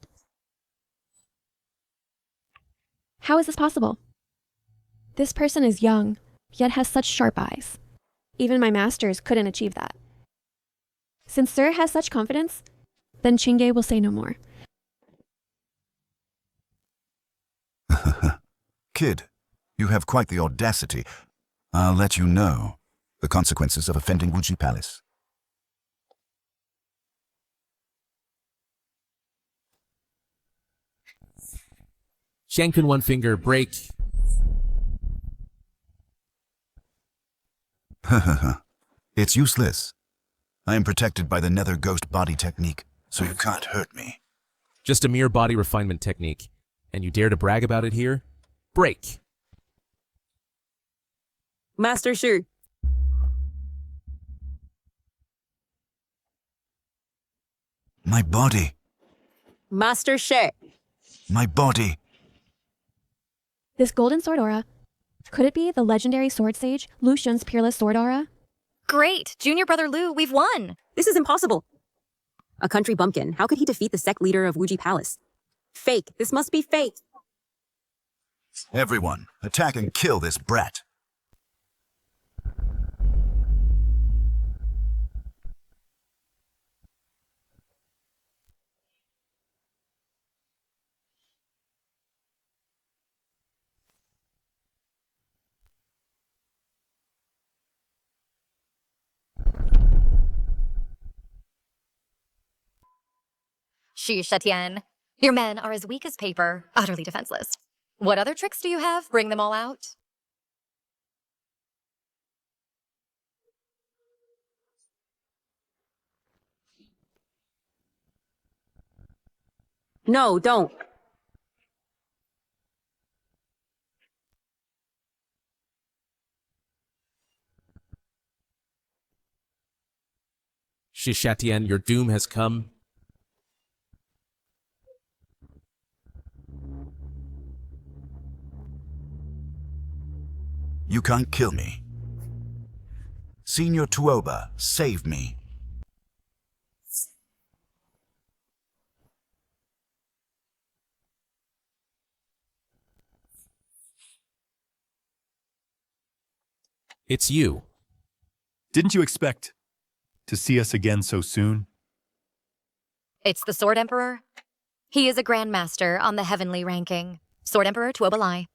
how is this possible? This person is young, yet has such sharp eyes. Even my masters couldn't achieve that. Since Sir has such confidence, then Chingay will say no more. Kid, you have quite the audacity. I'll let you know the consequences of offending Wuji Palace. Shank in one finger, break. It's useless. I am protected by the nether ghost body technique, so you can't hurt me. Just a mere body refinement technique. And you dare to brag about it here? Break. Master Shu. My body. Master She. My body. This golden sword aura, could it be the legendary sword sage, Lu Shun's peerless sword aura? Great! Junior Brother Lou, we've won! This is impossible. A country bumpkin, how could he defeat the sect leader of Wuji Palace? Fake. This must be fake. Everyone, attack and kill this brat. Shi Shetian, your men are as weak as paper, utterly defenseless. What other tricks do you have? Bring them all out. No, don't. Shishatian, your doom has come. You can't kill me. Senior Tuoba, save me. It's you. Didn't you expect to see us again so soon? It's the Sword Emperor. He is a Grandmaster on the Heavenly ranking. Sword Emperor Tuobalai.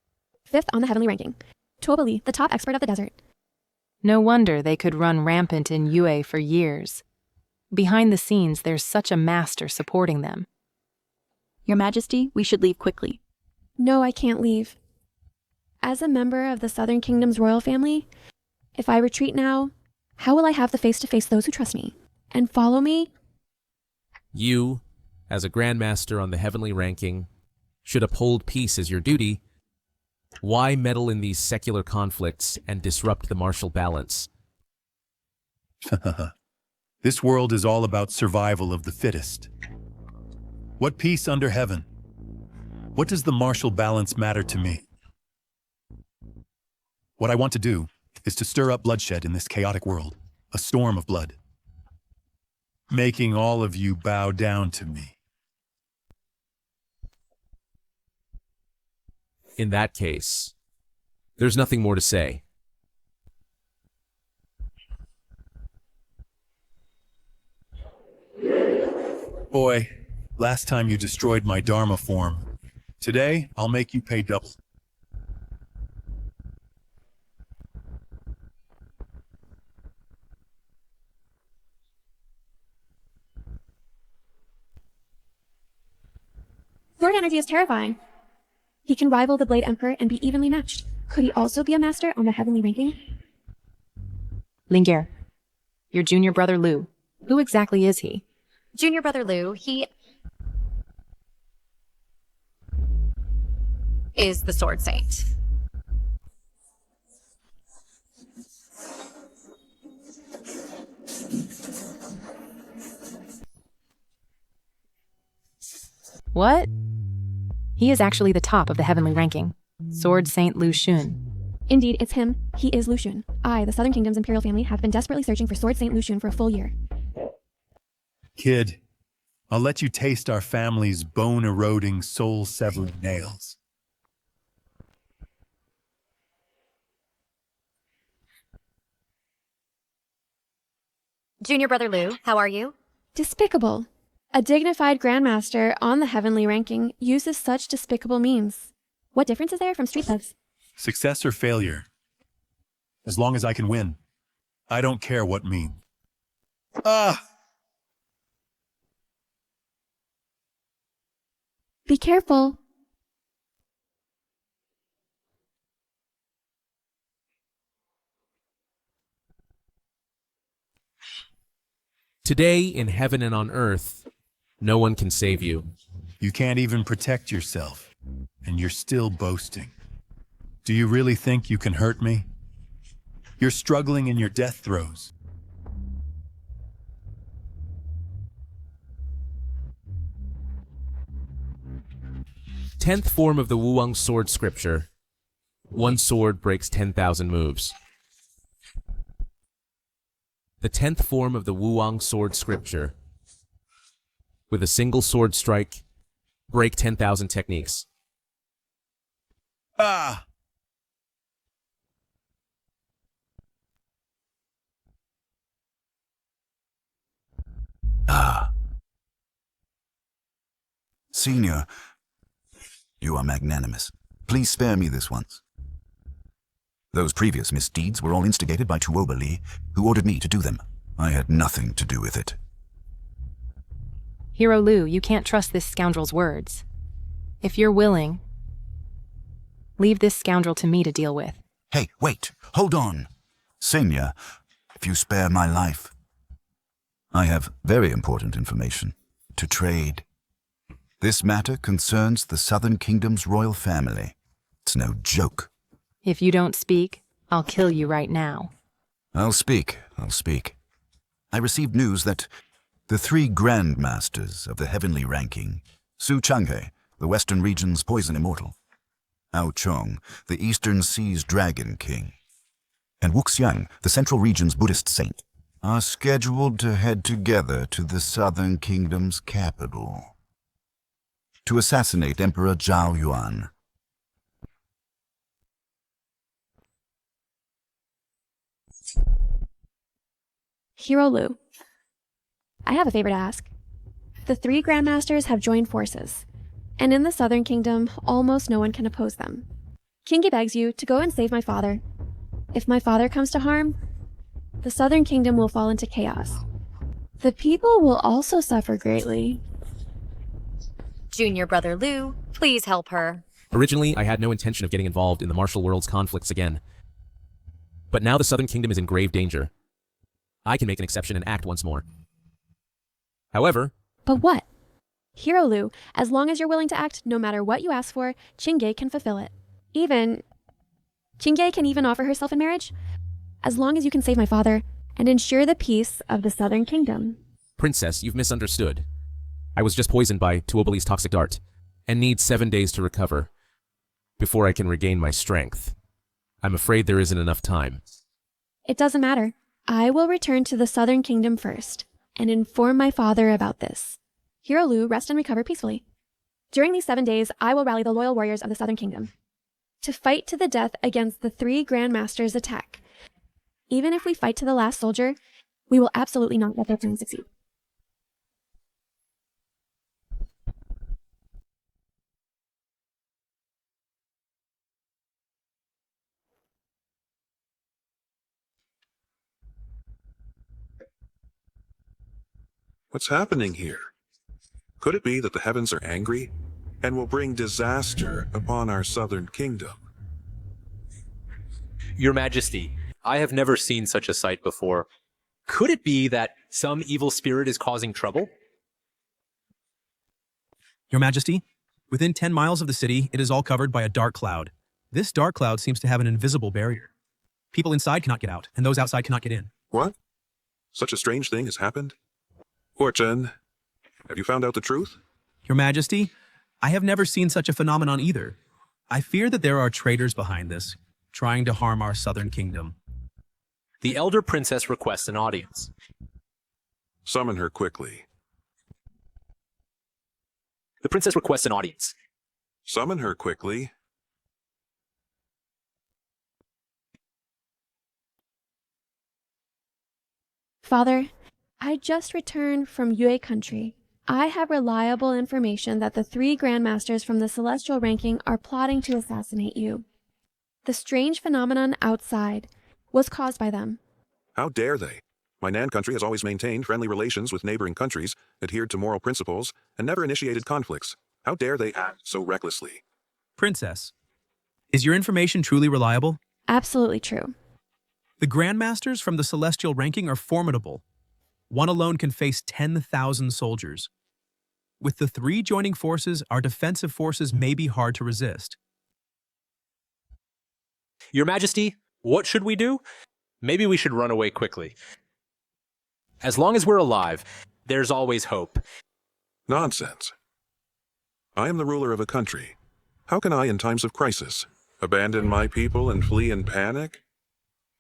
5th on the Heavenly ranking. Tuobali, the top expert of the desert. No wonder they could run rampant in Yue for years. Behind the scenes, there's such a master supporting them. Your Majesty, we should leave quickly. No, I can't leave. As a member of the Southern Kingdom's royal family, if I retreat now, how will I have the face to face those who trust me and follow me? You, as a Grandmaster on the Heavenly ranking, should uphold peace as your duty. Why meddle in these secular conflicts and disrupt the martial balance? This world is all about survival of the fittest. What peace under heaven? What does the martial balance matter to me? What I want to do is to stir up bloodshed in this chaotic world, a storm of blood, making all of you bow down to me. In that case, there's nothing more to say. Boy, last time you destroyed my Dharma form. Today, I'll make you pay double. Sword energy is terrifying. He can rival the Blade Emperor and be evenly matched. Could he also be a master on the heavenly ranking? Lingir, your junior brother Lu. Who exactly is he? Junior brother Lu, he is the Sword Saint. What? He is actually the top of the heavenly ranking. Sword Saint Lu Xun. Indeed, it's him. He is Lu Xun. I, the Southern Kingdom's imperial family, have been desperately searching for Sword Saint Lu Xun for a full year. Kid, I'll let you taste our family's bone-eroding, soul-severing nails. Junior brother Lu, how are you? Despicable. A dignified grandmaster on the heavenly ranking uses such despicable means. What difference is there from street thugs? Success or failure. As long as I can win. I don't care what mean. Ah! Be careful. Today, in heaven and on earth, no one can save you. You can't even protect yourself, and you're still boasting. Do you really think you can hurt me? You're struggling in your death throes. Tenth form of the Wuwang sword scripture. One sword breaks 10,000 moves. The 10th form of the Wuwang sword scripture. With a single sword strike, break 10,000 techniques. Ah! Ah. Senior, you are magnanimous. Please spare me this once. Those previous misdeeds were all instigated by Tuoba Li, who ordered me to do them. I had nothing to do with it. Hero Lu, you can't trust this scoundrel's words. If you're willing, leave this scoundrel to me to deal with. Hey, wait, hold on. Senior, if you spare my life, I have very important information to trade. This matter concerns the Southern Kingdom's royal family. It's no joke. If you don't speak, I'll kill you right now. I'll speak. I received news that the 3 grandmasters of the heavenly ranking, Su Changhe, the Western region's poison immortal, Ao Chong, the Eastern Sea's dragon king, and Wuxiang, the Central region's Buddhist saint, are scheduled to head together to the Southern Kingdom's capital to assassinate Emperor Zhao Yuan. Hero Lu, I have a favor to ask. The 3 grandmasters have joined forces, and in the Southern Kingdom, almost no one can oppose them. Kingi begs you to go and save my father. If my father comes to harm, the Southern Kingdom will fall into chaos. The people will also suffer greatly. Junior brother Lu, please help her. Originally, I had no intention of getting involved in the martial world's conflicts again. But now the Southern Kingdom is in grave danger. I can make an exception and act once more. However... But what? Hero Lu, as long as you're willing to act, no matter what you ask for, Chingay can fulfill it. Chingay can even offer herself in marriage. As long as you can save my father, and ensure the peace of the Southern Kingdom. Princess, you've misunderstood. I was just poisoned by Tuobeli's toxic dart, and need 7 days to recover before I can regain my strength. I'm afraid there isn't enough time. It doesn't matter. I will return to the Southern Kingdom first, and inform my father about this. Hero Lu, rest and recover peacefully. During these 7 days, I will rally the loyal warriors of the Southern Kingdom to fight to the death against the 3 Grandmasters' attack. Even if we fight to the last soldier, we will absolutely not let their plan succeed. What's happening here? Could it be that the heavens are angry and will bring disaster upon our Southern Kingdom? Your Majesty, I have never seen such a sight before. Could it be that some evil spirit is causing trouble? Your Majesty, within 10 miles of the city, it is all covered by a dark cloud. This dark cloud seems to have an invisible barrier. People inside cannot get out, and those outside cannot get in. What? Such a strange thing has happened? Fortune, have you found out the truth? Your Majesty, I have never seen such a phenomenon either. I fear that there are traitors behind this, trying to harm our Southern Kingdom. The elder princess requests an audience. Summon her quickly. The princess requests an audience. Summon her quickly. Father, I just returned from Yue country. I have reliable information that the 3 Grandmasters from the Celestial ranking are plotting to assassinate you. The strange phenomenon outside was caused by them. How dare they? My Nan country has always maintained friendly relations with neighboring countries, adhered to moral principles, and never initiated conflicts. How dare they act so recklessly? Princess, is your information truly reliable? Absolutely true. The Grandmasters from the Celestial ranking are formidable. One alone can face 10,000 soldiers. With the 3 joining forces, our defensive forces may be hard to resist. Your Majesty, what should we do? Maybe we should run away quickly. As long as we're alive, there's always hope. Nonsense. I am the ruler of a country. How can I, in times of crisis, abandon my people and flee in panic?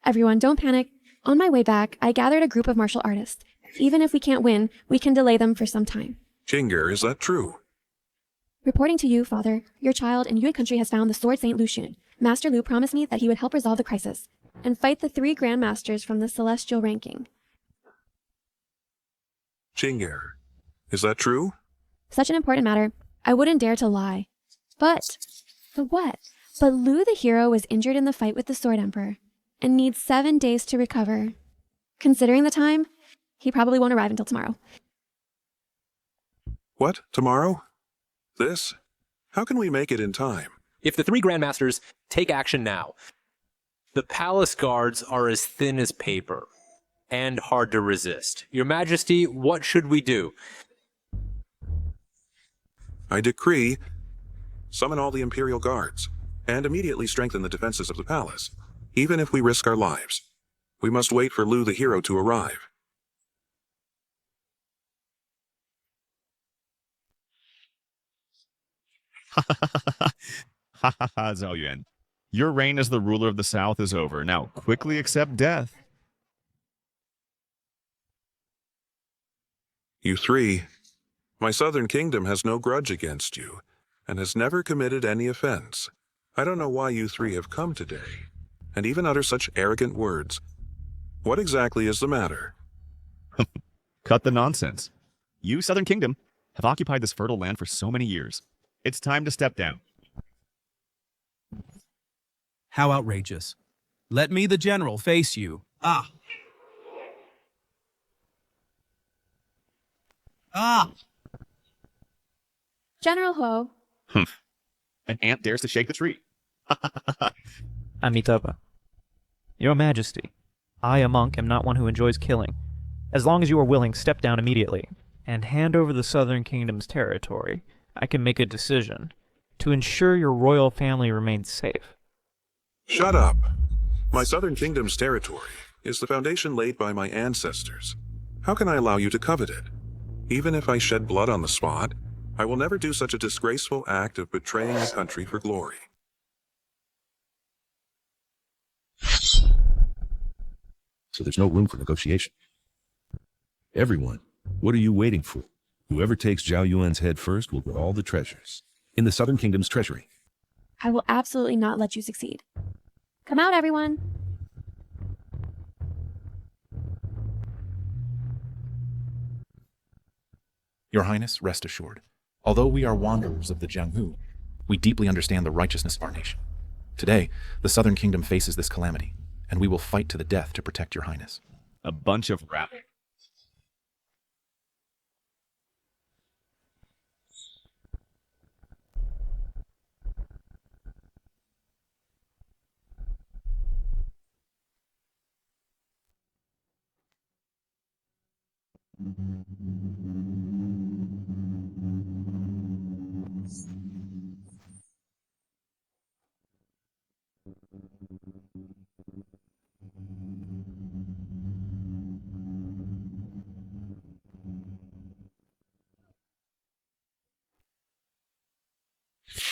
Everyone, don't panic. On my way back, I gathered a group of martial artists. Even if we can't win, we can delay them for some time. Chinger, is that true? Reporting to you, Father, your child in Yue country has found the sword Saint Lucian. Master Lu promised me that he would help resolve the crisis and fight the 3 Grandmasters from the Celestial ranking. Chinger, is that true? Such an important matter, I wouldn't dare to lie. But what? But Lu the hero was injured in the fight with the Sword Emperor and needs 7 days to recover. Considering the time, he probably won't arrive until tomorrow. What? Tomorrow? This? How can we make it in time? If the 3 Grandmasters take action now, the palace guards are as thin as paper and hard to resist. Your Majesty, what should we do? I decree, summon all the Imperial Guards, and immediately strengthen the defenses of the palace, even if we risk our lives. We must wait for Lu the hero to arrive. Ha ha ha, Zhao Yuan. Your reign as the ruler of the South is over. Now quickly accept death. You 3, my Southern Kingdom has no grudge against you, and has never committed any offense. I don't know why you 3 have come today, and even utter such arrogant words. What exactly is the matter? Cut the nonsense. You, Southern Kingdom, have occupied this fertile land for so many years. It's time to step down. How outrageous. Let me, the general, face you. Ah! General Huo. Humph. An ant dares to shake the tree. Amitabha. Your Majesty, I, a monk, am not one who enjoys killing. As long as you are willing, step down immediately, and hand over the Southern Kingdom's territory. I can make a decision to ensure your royal family remains safe. Shut up. My Southern Kingdom's territory is the foundation laid by my ancestors. How can I allow you to covet it? Even if I shed blood on the spot, I will never do such a disgraceful act of betraying a country for glory. So there's no room for negotiation. Everyone, what are you waiting for? Whoever takes Zhao Yuan's head first will get all the treasures in the Southern Kingdom's treasury. I will absolutely not let you succeed. Come out, everyone. Your Highness, rest assured. Although we are wanderers of the Jianghu, we deeply understand the righteousness of our nation. Today, the Southern Kingdom faces this calamity, and we will fight to the death to protect your Highness. A bunch of rap.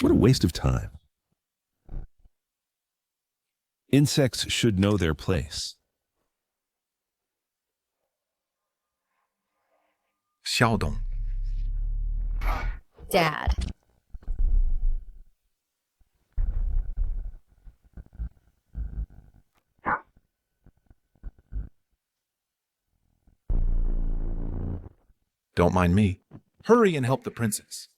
What a waste of time. Insects should know their place. Xiaodong. Dad. Don't mind me. Hurry and help the princess.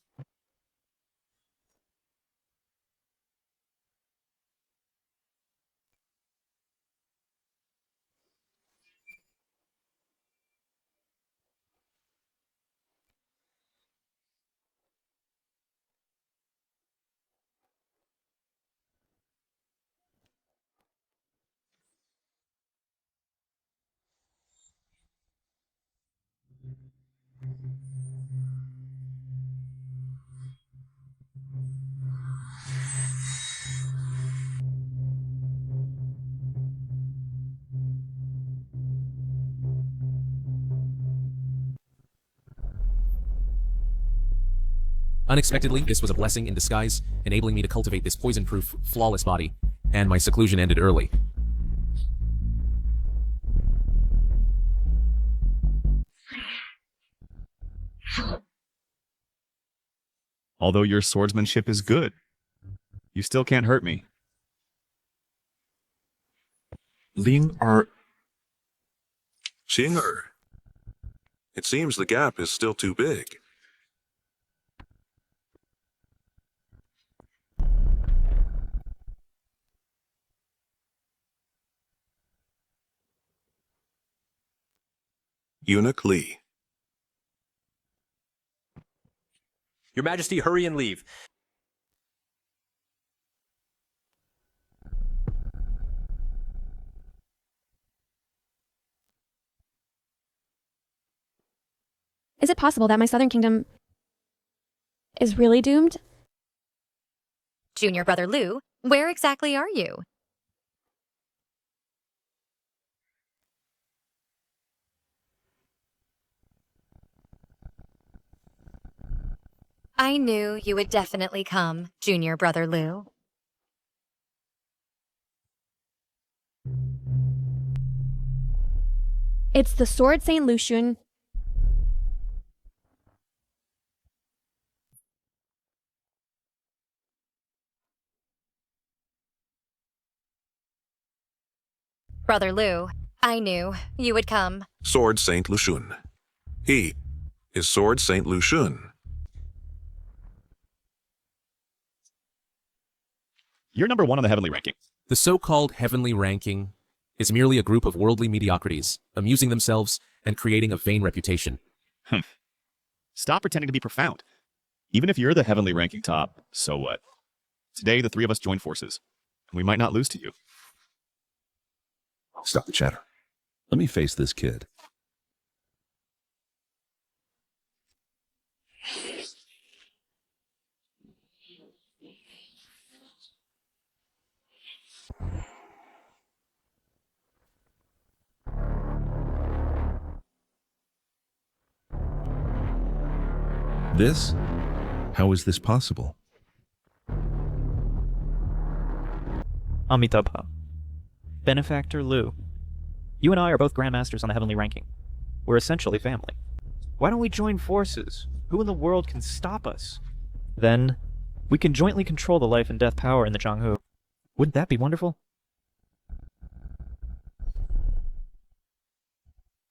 Unexpectedly, this was a blessing in disguise, enabling me to cultivate this poison-proof, flawless body, and my seclusion ended early. Although your swordsmanship is good, you still can't hurt me. Xing Er. It seems the gap is still too big. Eunuch Li. Your Majesty, hurry and leave. Is it possible that my Southern Kingdom is really doomed? Junior brother Lu, where exactly are you? I knew you would definitely come, Junior brother Lu. It's the Sword Saint Lucian. Brother Lu, I knew you would come. Sword Saint Lucian. He is Sword Saint Lucian. You're number 1 on the heavenly ranking. The so-called heavenly ranking is merely a group of worldly mediocrities, amusing themselves and creating a vain reputation. Stop pretending to be profound. Even if you're the heavenly ranking top, so what? Today, the 3 of us join forces, and we might not lose to you. Stop the chatter. Let me face this kid. This? How is this possible? Amitabha. Benefactor Lu. You and I are both Grandmasters on the Heavenly Ranking. We're essentially family. Why don't we join forces? Who in the world can stop us? Then, we can jointly control the life and death power in the Jianghu. Wouldn't that be wonderful?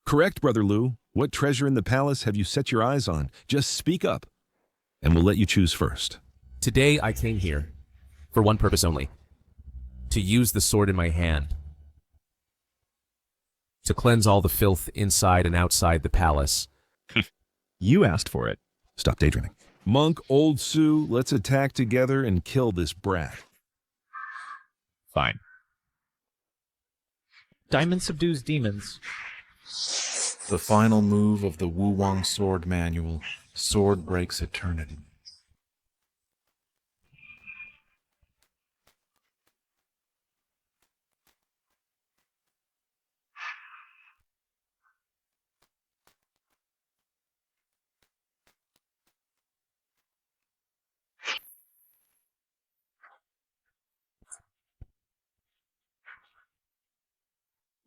Correct, Brother Lu. What treasure in the palace have you set your eyes on? Just speak up, and we'll let you choose first. Today I came here for one purpose only. To use the sword in my hand. To cleanse all the filth inside and outside the palace. You asked for it. Stop daydreaming. Monk, Old Sue, let's attack together and kill this brat. Fine. Diamond subdues demons. The final move of the Wu Wang sword manual. Sword breaks eternity.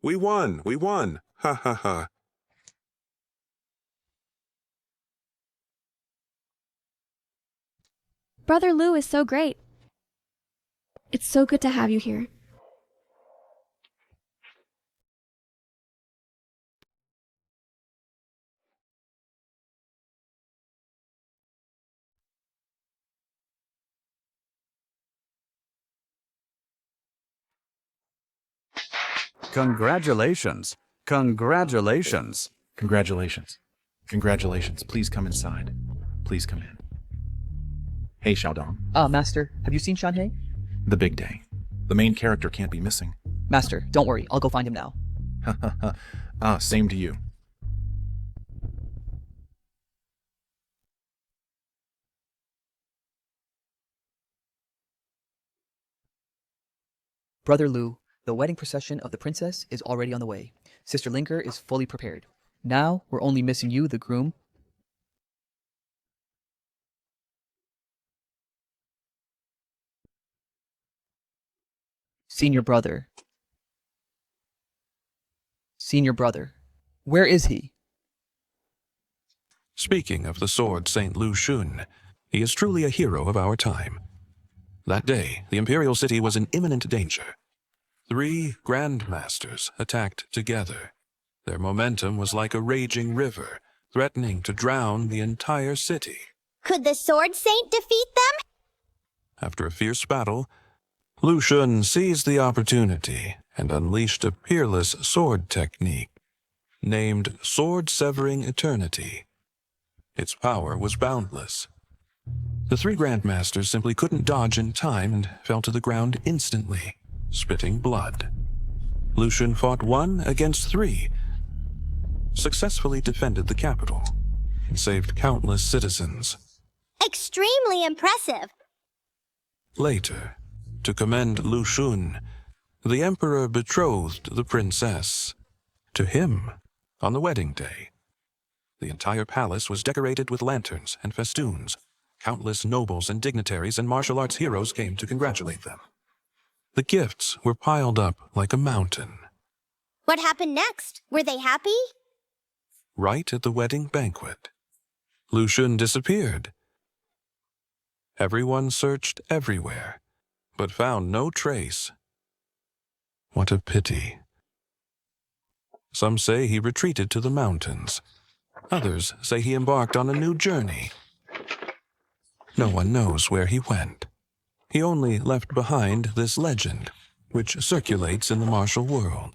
We won! We won! Ha ha ha. Brother Lu is so great. It's so good to have you here. Congratulations. Congratulations. Congratulations. Congratulations. Please come inside. Please come in. Hey, Xiaodong. Master, have you seen Shanhei? The big day. The main character can't be missing. Master, don't worry. I'll go find him now. Same to you. Brother Lu, the wedding procession of the princess is already on the way. Sister Linker is fully prepared. Now, we're only missing you, the groom. Senior brother. Senior brother. Where is he? Speaking of the sword Saint Lu Xun, he is truly a hero of our time. That day, the imperial city was in imminent danger. 3 grandmasters attacked together. Their momentum was like a raging river, threatening to drown the entire city. Could the Sword Saint defeat them? After a fierce battle, Lu Xun seized the opportunity and unleashed a peerless sword technique named Sword Severing Eternity. Its power was boundless. The 3 grandmasters simply couldn't dodge in time and fell to the ground instantly, spitting blood. Lu Xun fought 1 against 3, successfully defended the capital, and saved countless citizens. Extremely impressive. Later, to commend Lu Xun, the emperor betrothed the princess to him on the wedding day. The entire palace was decorated with lanterns and festoons. Countless nobles and dignitaries and martial arts heroes came to congratulate them. The gifts were piled up like a mountain. What happened next? Were they happy? Right at the wedding banquet, Lu Xun disappeared. Everyone searched everywhere, but found no trace. What a pity. Some say he retreated to the mountains. Others say he embarked on a new journey. No one knows where he went. He only left behind this legend, which circulates in the martial world.